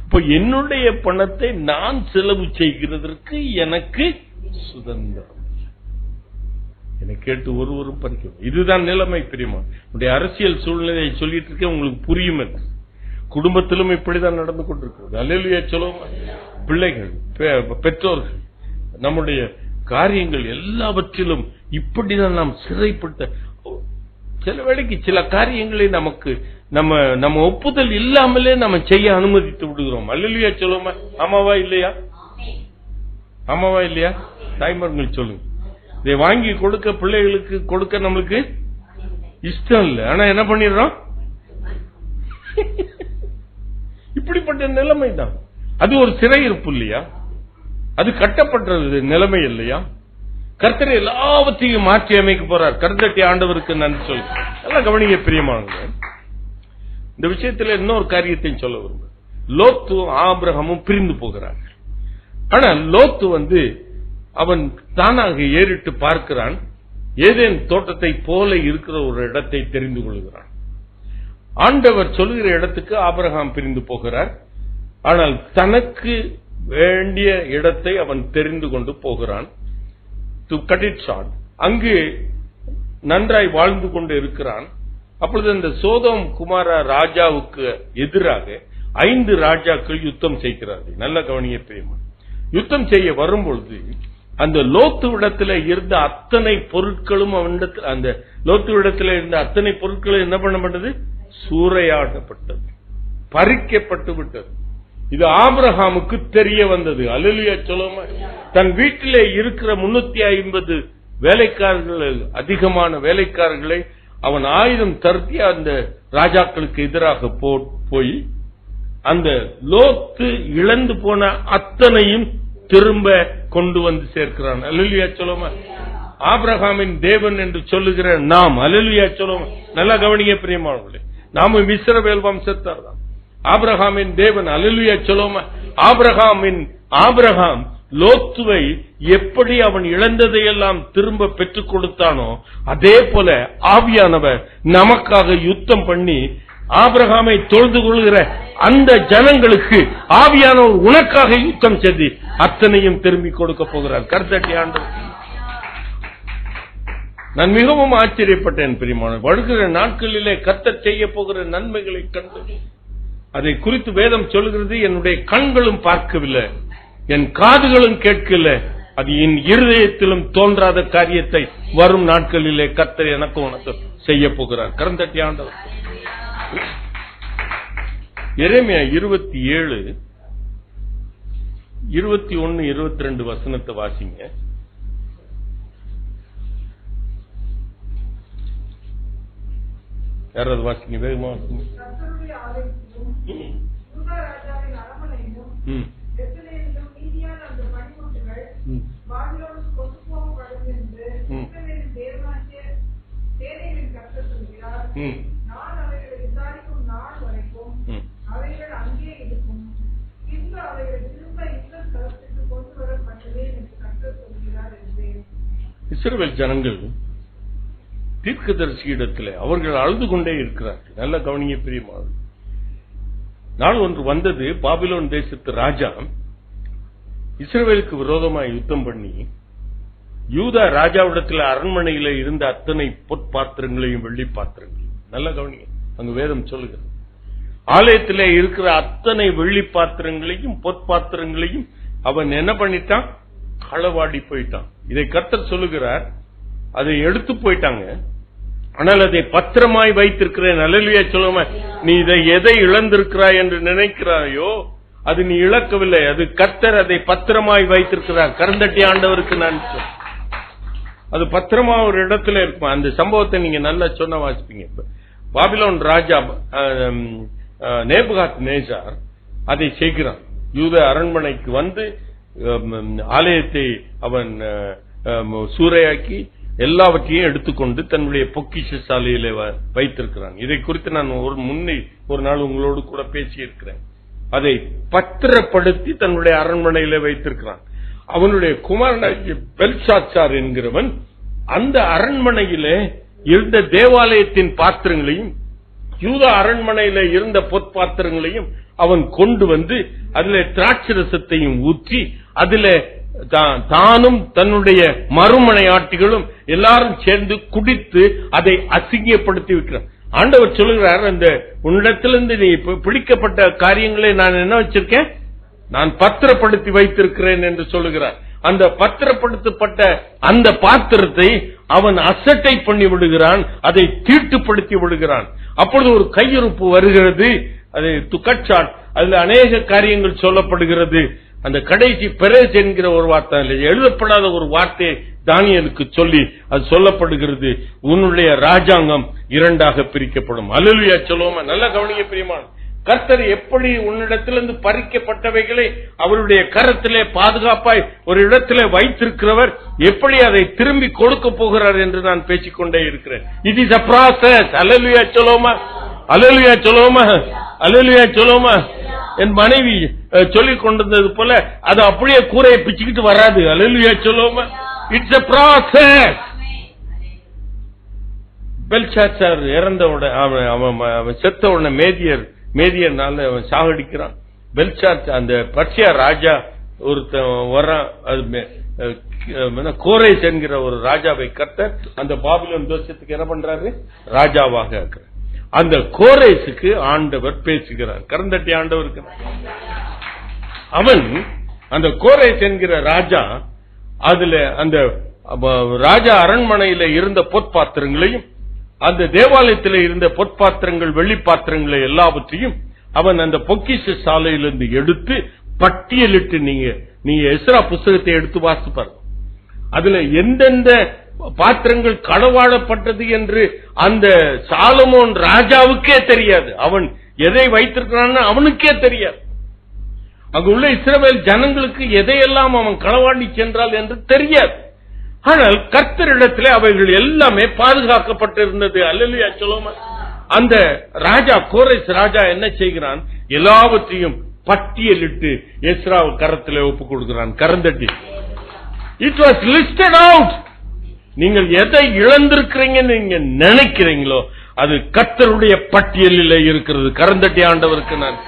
S2: இப்ப என்னுடைய பணத்தை நான் செலவு செய்கிறதற்கு எனக்கு சுதந்திரம். என்னை கேட்டு ஒருவரும் பறிக்கும். இதுதான் நிலைமை பிரியமா. உடைய அரசியல் சூழ்நிலையை சொல்லிட்டு இருக்கேன், உங்களுக்கு புரியும். குடும்பத்திலும் இப்படிதான் நடந்து கொண்டிருக்கிறது. அல்லேலூயா சொல்லுவோம். பிள்ளைகள், பெற்றோர்கள், நம்முடைய காரியங்கள் எல்லாவற்றிலும் இப்படிதான் நாம் சிறைப்பட்ட. சில வேளைக்கு சில காரியங்களை நமக்கு நம்ம ஒப்புதல் இல்லாமலே நம்ம செய்ய அனுமதித்து விடுகிறோம். அல்லேலூயா சொல்லுவோமா. ஆமாவா இல்லையா, ஆமாவா இல்லையா? தாய்மார்கள் சொல்லுங்க. இதை வாங்கி கொடுக்க, பிள்ளைகளுக்கு கொடுக்க நம்மளுக்கு இஷ்டம் இல்லை, ஆனா என்ன பண்ணிடுறோம்? இப்படிப்பட்ட நிலைமை தான். அது ஒரு சிறையிருப்பு இல்லையா? அது கட்டப்பட்ட நிலைமை இல்லையா? கர்த்தர் எல்லாவற்றையும் மாற்றி அமைக்க போறார். கர்த்தட்டி ஆண்டவருக்கு நன்றி சொல்லு. நல்லா கவனிக்க பிரியமானவர்களே. இந்த விஷயத்துல இன்னொரு காரியத்தையும் சொல்ல விரும்புகிறேன். லோத்து ஆபிரகாமும் பிரிந்து போகிறார்கள். ஆனா லோத்து அவன் தானாக ஏறிட்டு பார்க்கிறான். ஏதேன் தோட்டத்தை போல இருக்கிற ஒரு இடத்தை தெரிந்து கொள்கிறான். ஆண்டவர் சொல்லுகிற இடத்துக்கு ஆபிரகாம் பிரிந்து போகிறார். ஆனால் தனக்கு வேண்டிய இடத்தை அவன் தெரிந்து கொண்டு போகிறான். டு கட் இட் ஷார்ட், அங்கு நன்றாய் வாழ்ந்து கொண்டு இருக்கிறான். அப்பொழுது இந்த சோதோம் குமாரா ராஜாவுக்கு எதிராக 5 ராஜாக்கள் யுத்தம் செய்கிறார்கள். நல்ல கவனிய பிரியமா. யுத்தம் செய்ய வரும்பொழுது அந்த லோத்து இடத்துல இருந்த அத்தனை பொருட்களும் அவனிடத்தில், அந்த லோத்து இடத்துல இருந்த அத்தனை பொருட்களும் என்ன பண்ணப்பட்டது? சூறையாடப்பட்டது, பறிக்கப்பட்டு விட்டது. இது ஆபிரகாமுக்கு தெரிய வந்தது. அல்லேலூயா சொல்லுமா. தன் வீட்டிலே இருக்கிற 350 வேலைக்காரர்கள், அதிகமான வேலைக்காரர்களை அவன் ஆயுதம் தருத்தி அந்த ராஜாக்களுக்கு எதிராக போய் அந்த லோத்து இழந்து போன அத்தனையும் திரும்ப கொண்டு வந்து சேர்க்கிறான். அல்லேலூயா சொல்லுமா. ஆபிரகாமின் தேவன் என்று சொல்லுகிற நாம், அல்லேலூயா சொல்லுமா. நல்லா கவனிக்க பிரியமானவர்களே, நாம இஸ்ரவேல் வம்சத்தார் தான். ஆபிரகாமின் தேவன், அல்லேலூயா சொல்லுமா. ஆபிரகாம் லோத்துவை எப்படி அவன் இழந்ததையெல்லாம் திரும்ப பெற்றுக் கொடுத்தானோ, அதே போல ஆவியானவர் நமக்காக யுத்தம் பண்ணி ஆபிரகாமை தொழுது கொள்கிற அந்த ஜனங்களுக்கு ஆவியானவர் உனக்காக யுத்தம் செய்து அத்தனையும் திரும்பி கொடுக்க போகிறார். கர்த்தட்டி ஆண்டவர். நான் மிகவும் ஆச்சரியப்பட்டேன் பிரியமானவர்களே. வருகிற நாட்களிலே கர்த்தர் செய்ய போகிற நன்மைகளை கண்டு அதை குறித்து வேதம் சொல்லுகிறது. என்னுடைய கண்களும் பார்க்கவில்லை, என் காதுகளும் கேட்கல, அது என் இருதயத்திலும் தோன்றாத காரியத்தை வரும் நாட்களிலே கர்த்தர் எனக்கு உனக்கு செய்ய போகிறார். கர்த்தட்டி ஆண்டவர். எரேமியா 27, 21, 22 வசனத்தை வாசிங்க. யாராவது வாசிங்க, வேகமா வாசிங்க.
S3: பட்டணமும் யூதா ராஜாவின் அரண்மனையும் எருசலேமிலும் மீதியான அந்த பணிமுட்டுகள் பாபிலோனுக்கு கொண்டுபோகப்படும் என்று இஸ்ரவேலின் தேவனாகிய சேனைகளின் கர்த்தர் சொல்கிறார். நான் அவைகளை விசாரிக்கும் நாள் வரைக்கும் அவைகள் அங்கே இருக்கும். பின்பு அவைகள் திரும்ப இந்த ஸ்தலத்திற்கு கொண்டு வரப்பட்டதே என்று கர்த்தர் சொல்கிறார் என்றேன்.
S2: இஸ்ரவேல் ஜனங்கள் தீர்க்கதரிசியிடத்தில் அவர்கள் அழுது கொண்டே இருக்கிறார்கள். நல்ல கவனிய பிரியமானது. நாள் ஒன்று வந்தது, பாபிலோன் தேசத்து ராஜா இஸ்ரவேலுக்கு விரோதமாக யுத்தம் பண்ணி யூதா ராஜாவிடத்தில் அரண்மனையில இருந்த அத்தனை பொற்பாத்திரங்களையும் வெள்ளி பாத்திரங்களையும், நல்ல கவனிய, அங்கு வேதம் சொல்லுகிறது, ஆலயத்திலே இருக்கிற அத்தனை வெள்ளி பாத்திரங்களையும் பொற்பாத்திரங்களையும் அவன் என்ன பண்ணிட்டான்? களவாடி போயிட்டான். இதை கர்த்தர் சொல்லுகிறார். அதை எடுத்து போயிட்டாங்க, ஆனால் அதை பத்திரமாய் வைத்திருக்கிறேன். அல்லேலூயா சொல்லுமா. நீ இதை எதை இழந்திருக்கிறாய் என்று நினைக்கிறாயோ அது நீ இழக்கவில்லை. அது கர்த்தர் அதை பத்திரமாய் வைத்திருக்கிறார். கரந்தட்டி ஆண்டவருக்கு நான் அது பத்திரமா ஒரு இடத்துல இருக்கும். அந்த சம்பவத்தை நீங்க நல்லா சொன்ன வாசிப்பீங்க. பாபிலோன் ராஜா நேபுகாத்நேசார் அதை செய்கிறான். யூத அரண்மனைக்கு வந்து ஆலயத்தை அவன் சூறையாக்கி எல்லாவற்றையும் எடுத்துக்கொண்டு தன்னுடைய பொக்கிஷ சாலையில வைத்திருக்கிறான். இதை குறித்து நான் ஒரு நாள் உங்களோடு கூட பேசியிருக்கிறேன். அதை பத்திரப்படுத்தி தன்னுடைய அரண்மனையில வைத்திருக்கிறான். அவனுடைய குமாரனாகிய பெல்ஷாத்சார் என்கிறவன் அந்த அரண்மனையில இருந்த தேவாலயத்தின் பாத்திரங்களையும் யூதா அரண்மனையில இருந்த பொற்பாத்திரங்களையும் அவன் கொண்டு வந்து அதுல திராட்சரசத்தையும் ஊற்றி அதுல தானும் தன்னுடைய மறுமனை ஆட்டிகளும் எல்லாரும் சேர்ந்து குடித்து அதை அசிங்கப்படுத்தி வைக்கிறான். ஆண்டவர் சொல்லுகிறார், அந்த உன்னிடத்திலிருந்து நீ பிடிக்கப்பட்ட காரியங்களை நான் என்ன வச்சிருக்கேன்? நான் பத்திரப்படுத்தி வைத்திருக்கிறேன் என்று சொல்லுகிறார். அந்த பத்திரப்படுத்தப்பட்ட அந்த பாத்திரத்தை அவன் அசட்டை பண்ணி விடுகிறான், அதை தீட்டுப்படுத்தி விடுகிறான். அப்பொழுது ஒரு கையிருப்பு வருகிறது, அது துக்கச்சாட், அதுல அநேக காரியங்கள் சொல்லப்படுகிறது. அந்த கடைசி பெரேஸ் என்கிற ஒரு வார்த்தை, எழுதப்படாத ஒரு வார்த்தையை தானியேலுக்கு சொல்லி அது சொல்லப்படுகிறது, உன்னுடைய ராஜாங்கம் இரண்டாக பிரிக்கப்படும். அல்லேலூயா சொல்லுவோமா. நல்ல கவனிக்க பிரியமான கர்த்தர் எப்படி உன்னிடத்திலிருந்து பறிக்கப்பட்டவைகளை அவருடைய கரத்திலே பாதுகாப்பாய் ஒரு இடத்திலே வைத்திருக்கிறவர் எப்படி அதை திரும்பி கொடுக்க போகிறார் என்று நான் பேசிக்கொண்டே இருக்கிறேன். It is a process. அல்லேலூயா சொல்லுவோமா. அல்லேலூயா சொல்லுவோமா. அல்லேலூயா சொல்லுவோமா. என் மனைவி சொல்லிக் கொண்டிருந்தது போல அது அப்படியே கூரையை பிச்சுக்கிட்டு வராது. அல்லேலூயா சொல்லுவோமா. It's a process. பெல்ஷாத்சார் இறந்த உடனே அவன் செத்த உடனே மேதியர்னால அவன் சாகடிக்கிறான். பெல்ஷாத்சார் அந்த பர்ஷியா ராஜா ஒருத்தன் வர்றான், அது கோரேஸ் என்கிற ஒரு ராஜாவை கர்த்தர் அந்த பாபிலோன் தேசத்துக்கு என்ன பண்றாரு? ராஜாவாக இருக்கிறார். அந்த கோரேசுக்கு ஆண்டவர் பேசுகிறார். கரந்தட்டி ஆண்டவருக்கு அவன் அந்த கோரேஸ் என்கிற ராஜா அதுல அந்த ராஜா அரண்மனையில இருந்த பொற்பாத்திரங்களையும் அந்த தேவாலயத்தில் இருந்த பொற்பாத்திரங்கள் வெள்ளி பாத்திரங்களை எல்லாவற்றையும் அவன் அந்த பொக்கிஷ சாலையிலிருந்து எடுத்து பட்டியலிட்டு, நீங்க எஸ்ரா புஸ்தகத்தை எடுத்து வாசிப்பார், அதுல எந்தெந்த பாத்திரங்கள் களவாடப்பட்டது என்று அந்த சாலமோன் ராஜாவுக்கே தெரியாது. அவன் எதை வைத்திருக்கிறான்னு அவனுக்கே தெரியாது. அங்குள்ள இஸ்ரவேல் ஜனங்களுக்கு எதையெல்லாம் அவன் களவாடி சென்றால் என்று தெரியாது. ஆனால் கர்த்தரிடத்திலே அவைகள் எல்லாமே பாதுகாக்கப்பட்டிருந்தது. அல்லேலூயா சொல்லுவோமா. அந்த ராஜா கோரேஸ் ராஜா என்ன செய்கிறான்? எல்லாவற்றையும் பட்டியலிட்டு எஸ்ரா கரத்திலே ஒப்புக் கொடுக்கிறான். கரந்தட்டி இட் வாஸ் லிஸ்டட் அவுட். நீங்கள் எதை இழந்திருக்கிறீங்கன்னு நீங்க நினைக்கிறீங்களோ அது கர்த்தருடைய பட்டியலில் இருக்கிறது. கரந்தட்டி ஆண்டவருக்கு நான்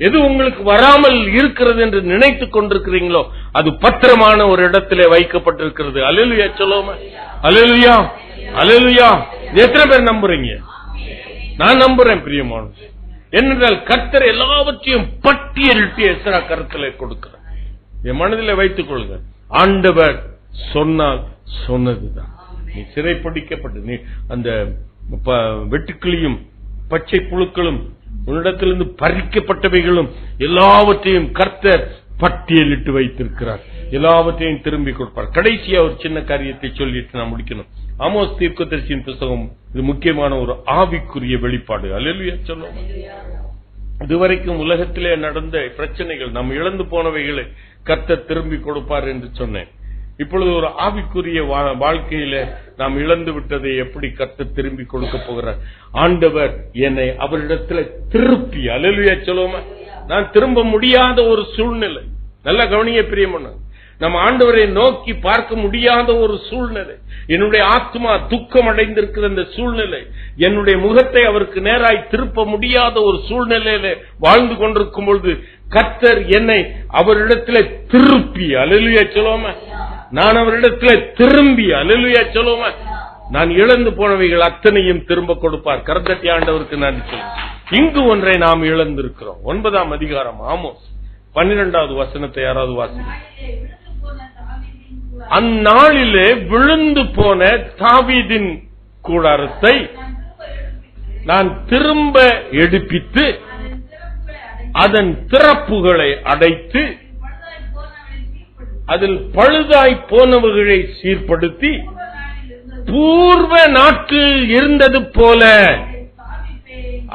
S2: எது உங்களுக்கு வராமல் இருக்கிறது என்று நினைத்துக் கொண்டிருக்கிறீங்களோ அது பத்திரமான ஒரு இடத்திலே வைக்கப்பட்டிருக்கிறது. அல்லேலூயா சொல்லுவோமா. அல்லேலூயா. அல்லேலூயா. எத்தனை பேர் நம்புறீங்க? நான் நம்புறேன் பிரியமான. என்னென்றால் கர்த்தர் எல்லாவற்றையும் பட்டியலிட்டு எஸ்ரா கருத்திலே கொடுக்கிறார். என் மனதில் வைத்துக் கொள்ளுங்க. ஆண்டவர் சொன்னால் சொன்னதுதான். நீ சிறைப்பிடிக்கப்பட்டு நீ அந்த வெட்டுக்கிளியும் பச்சை புழுக்களும் உன்னிடத்திலிருந்து பறிக்கப்பட்டவைகளும் எல்லாவற்றையும் கர்த்தர் பட்டியலிட்டு வைத்திருக்கிறார். எல்லாவற்றையும் திரும்பி கொடுப்பார். கடைசியா ஒரு சின்ன காரியத்தை சொல்லிட்டு நான் முடிக்கணும். ஆமோஸ் தீர்க்கதரிசியின் புத்தகம் இது முக்கியமான ஒரு ஆவிக்குரிய வெளிப்பாடு. அல்லேலூயா சொல்லுவோம். இதுவரைக்கும் உலகத்திலே நடந்த பிரச்சனைகள், நாம் இழந்து போனவைகளை கர்த்தர் திரும்பி கொடுப்பார் என்று சொன்னேன். இப்பொழுது ஒரு ஆவிக்குரிய வாழ்க்கையில நாம் இழந்து விட்டதை எப்படி கர்த்தர் திரும்பி கொடுக்க போகிறார்? ஆண்டவர் என்னை அவரிடத்துல திருப்பி, அல்லேலூயா சொல்லுவோமா, நான் திரும்ப முடியாத ஒரு சூழ்நிலை, நல்ல கவனிய பிரியமான, நம்ம ஆண்டவரை நோக்கி பார்க்க முடியாத ஒரு சூழ்நிலை, என்னுடைய ஆத்மா துக்கம் அடைந்திருக்கிற இந்த சூழ்நிலை, என்னுடைய முகத்தை அவருக்கு நேராய் திருப்ப முடியாத ஒரு சூழ்நிலையில வாழ்ந்து கொண்டிருக்கும் பொழுது கர்த்தர் என்னை அவரிடத்துல திருப்பி, அல்லேலூயா சொல்லுவோமா, நான் அவரிடத்துல திரும்பி, அல்லேலூயா சொல்லுவோமா, நான் இழந்து போனவைகள் அத்தனையும் திரும்ப கொடுப்பார். கர்த்தட்டி ஆண்டவருக்கு நன்றி சொல்லுவோம். இங்கு ஒன்றை நாம் இழந்திருக்கிறோம். 9ஆம் அதிகாரம் ஆமோஸ் 12வது வசனத்தை யாராவது வாசிங்க. அந்நாளிலே விழுந்து போன தாவீதின் கூடாரத்தை நான் திரும்ப எடுப்பித்து அதன் திறப்புகளை அடைத்து அதில் பழுதாய் போனவர்களை சீர்படுத்தி பூர்வ நாட்டில் இருந்தது போல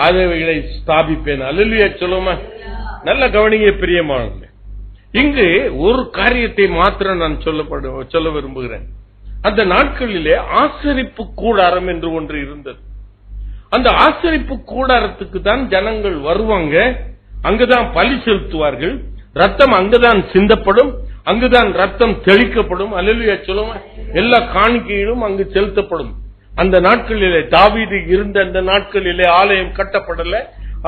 S2: அவைகளை ஸ்தாபிப்பேன். அல்லேலூயா சொல்லுமா. நல்ல கவனிங்க பிரியமானவர்களே, இங்கு ஒரு காரியத்தை மாத்திரம் நான் சொல்ல விரும்புகிறேன். அந்த நாட்களிலே ஆசரிப்பு கூடாரம் என்று ஒன்று இருந்தது. அந்த ஆசரிப்பு கூடாரத்துக்கு தான் ஜனங்கள் வருவாங்க, அங்குதான் பலி செலுத்துவார்கள், ரத்தம் அங்குதான் சிந்தப்படும், அங்குதான் ரத்தம் தெளிக்கப்படும். அல்லேலூயா சொல்லுமா. எல்லா காணிக்கையிலும் அங்கு செலுத்தப்படும். அந்த நாட்களிலே தாவீது இருந்த அந்த நாட்களிலே ஆலயம் கட்டப்படல,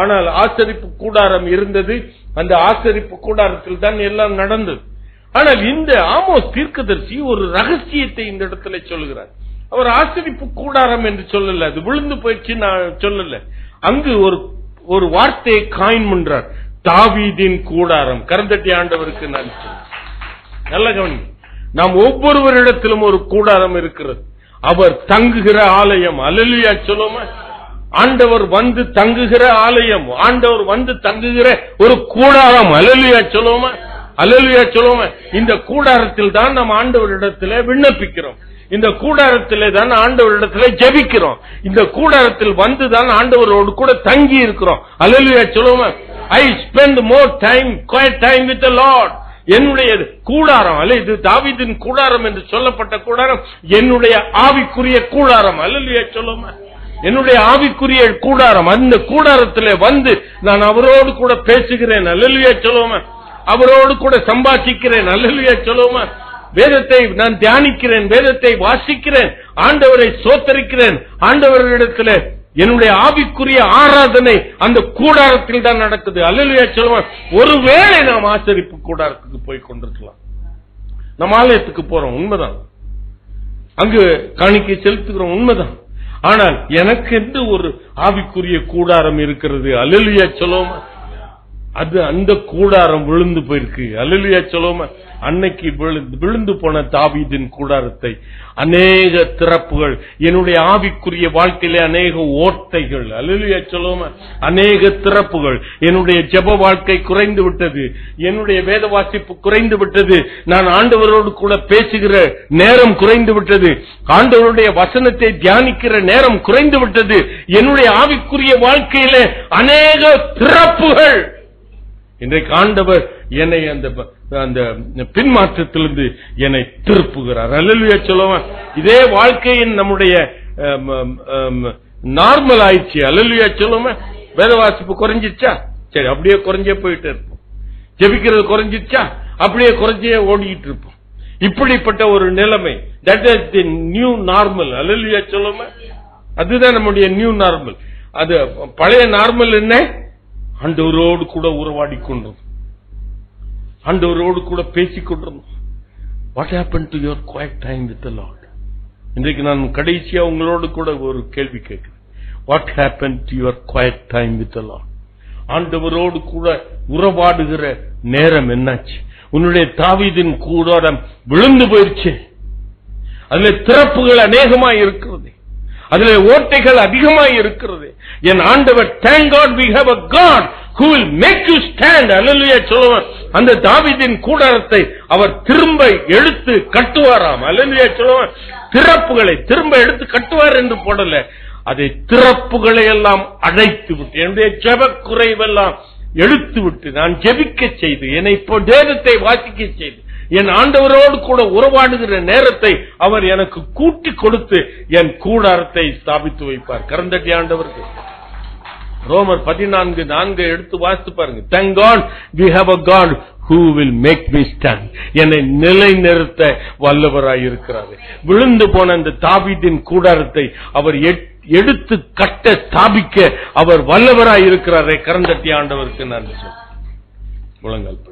S2: ஆனால் ஆசரிப்பு கூடாரம் இருந்தது. அந்த ஆசரிப்பு கூடாரத்தில் தான் எல்லாம் நடந்தது. ஆனால் இந்த ஆமோஸ் தீர்க்கதரிசி ஒரு ரகசியத்தை இந்த இடத்துல சொல்லுகிறார். அவர் ஆசரிப்பு கூடாரம் என்று சொல்லல, அது விழுந்து போயிடுச்சு நான் சொல்லல. அங்கு ஒரு வார்த்தையை காயின் பண்றார், தாவீதின் கூடாரம். கரந்தட்டி ஆண்டவருக்கு நன்றி. நல்ல கவனி, நாம் ஒவ்வொருவரிடத்திலும் ஒரு கூடாரம் இருக்கிறது. அவர் தங்குகிற ஆலயம். அல்லேலூயா சொல்லுமா. ஆண்டவர் வந்து தங்குகிற ஆலயம், ஆண்டவர் வந்து தங்குகிற ஒரு கூடாரம். அல்லேலூயா சொல்லுமா. அல்லேலூயா சொல்லுமா. இந்த கூடாரத்தில் தான் நாம் ஆண்டவரிடத்திலே விண்ணப்பிக்கிறோம். இந்த கூடாரத்திலே தான் ஆண்டவரிடத்திலே ஜெபிக்கிறோம். இந்த கூடாரத்தில் வந்துதான் ஆண்டவரோடு கூட தங்கி இருக்கிறோம். அல்லேலூயா சொல்லுமா. I spend more time, quiet time with the Lord. என்னுடைய கூடாரம் அல்ல, இது தாவீதின் கூடாரம் என்று சொல்லப்பட்ட கூடாரம் என்னுடைய ஆவிக்குரிய கூடாரம். அல்லேலூயா சொல்லுமா. என்னுடைய ஆவிக்குரிய கூடாரம். அந்த கூடாரத்திலே வந்து நான் அவரோடு கூட பேசுகிறேன். அல்லேலூயா சொல்லுமா. அவரோடு கூட சம்பாஷிக்கிறேன். அல்லேலூயா சொல்லுமா. வேதத்தை நான் தியானிக்கிறேன், வேதத்தை வாசிக்கிறேன், ஆண்டவரை சோத்தரிக்கிறேன். ஆண்டவரிடத்திலே என்னுடைய ஆவிக்குரிய ஆராதனை அந்த கூடாரத்தில் தான் நடக்குது. அல்லேலூயா சொல்லுமா. ஒருவேளை நாம் ஆசரிப்பு கூடாரத்துக்கு போய் கொண்டிருக்கலாம், நம்ம ஆலயத்துக்கு போறோம், உண்மைதான், அங்கு காணிக்கை செலுத்துகிறோம், உண்மைதான். ஆனால் எனக்கு என்று ஒரு ஆவிக்குரிய கூடாரம் இருக்கிறது. அல்லேலூயா சொல்லுமா. அது அந்த கூடாரம் விழுந்து போயிருக்கு. அல்லேலூயா சொல்லுமா. அன்னைக்கு விழுந்து போன தாவீதின் கூடாரத்தை அநேக திறப்புகள், என்னுடைய ஆவிக்குரிய வாழ்க்கையிலே அநேக ஓட்டைகள். அல்லேலூயா சொல்லுமா. அநேக திறப்புகள். என்னுடைய ஜெப வாழ்க்கை குறைந்து விட்டது, என்னுடைய வேத வாசிப்பு குறைந்து விட்டது, நான் ஆண்டவரோடு கூட பேசுகிற நேரம் குறைந்து விட்டது, ஆண்டவருடைய வசனத்தை தியானிக்கிற நேரம் குறைந்து விட்டது. என்னுடைய ஆவிக்குரிய வாழ்க்கையிலே அநேக திறப்புகள். இன்றைக்கு ஆண்டவர் என்னை அந்த பின்மாற்றத்திலிருந்து என்னை திருப்புகிறார். அல்லேலூயா சொல்லுவா. இதே வாழ்க்கையின் நம்முடைய நார்மல் ஆயிடுச்சு. அல்லேலூயா சொல்லுவா. வேதவாசிப்பு குறைஞ்சிச்சா, சரி அப்படியே குறைஞ்சே போயிட்டு இருப்போம். ஜெபிக்கிறது குறைஞ்சிச்சா, அப்படியே குறைஞ்சே ஓடிட்டு இருப்போம். இப்படிப்பட்ட ஒரு நிலைமை, that is the new normal. Hallelujah சொல்லுவா. அதுதான் நம்முடைய நியூ நார்மல். அது பழைய நார்மல் என்ன? ஆண்டவரோடு கூட உறவாடி கொண்டோம், ஆண்டவரோடு கூட பேசிக் கொண்டிருந்தோம். What happen to your quiet time with the Lord? இன்றைக்கு நான் கடைசியா உங்களோடு கூட ஒரு கேள்வி கேட்கிறேன். What happen to your quiet time with the Lord? ஆண்டவரோடு கூட உறவாடுகிற நேரம் என்னாச்சு? உன்னுடைய தாவீதின் கூடாரம் விழுந்து போயிருச்சு. அதுல திறப்புகள் அநேகமாய் இருக்கிறது, அதுல ஓட்டைகள் அதிகமாய் இருக்கிறது. என் ஆண்டவர், thank God we have a God who will make you stand. அல்லேலூயா சொல்லுவார். அந்த தாவீதின் கூடாரத்தை அவர் திரும்ப எடுத்து கட்டுவாராம். அல்லேலூயா சொல்லுவார். திறப்புகளை திரும்ப எடுத்து கட்டுவார் என்று போடல, அதை திறப்புகளை எல்லாம் அடைத்து விட்டு, என்னுடைய ஜெப குறைவெல்லாம் எடுத்து விட்டு, நான் ஜெபிக்க செய்து, என்னை இப்போ வேதத்தை வாசிக்க செய்து, என் ஆண்டவரோடு கூட உறவாடுகிற நேரத்தை அவர் எனக்கு கூட்டி கொடுத்து என் கூடாரத்தை ஸ்தாபித்து வைப்பார். கரந்தட்டி ஆண்டவருக்கு. ரோமர் 14:4 எடுத்து வாசித்து பாருங்க. Thank God we have a God who will make me stand. என்னை நிலைநிறுத்த வல்லவராய் இருக்கிறார். விழுந்து போன அந்த தாவீதின் கூடாரத்தை அவர் எடுத்து கட்ட ஸ்தாபிக்க அவர் வல்லவராய் இருக்கிறாரே. கரந்தட்டி ஆண்டவருக்கு நன்றி. முழங்கால்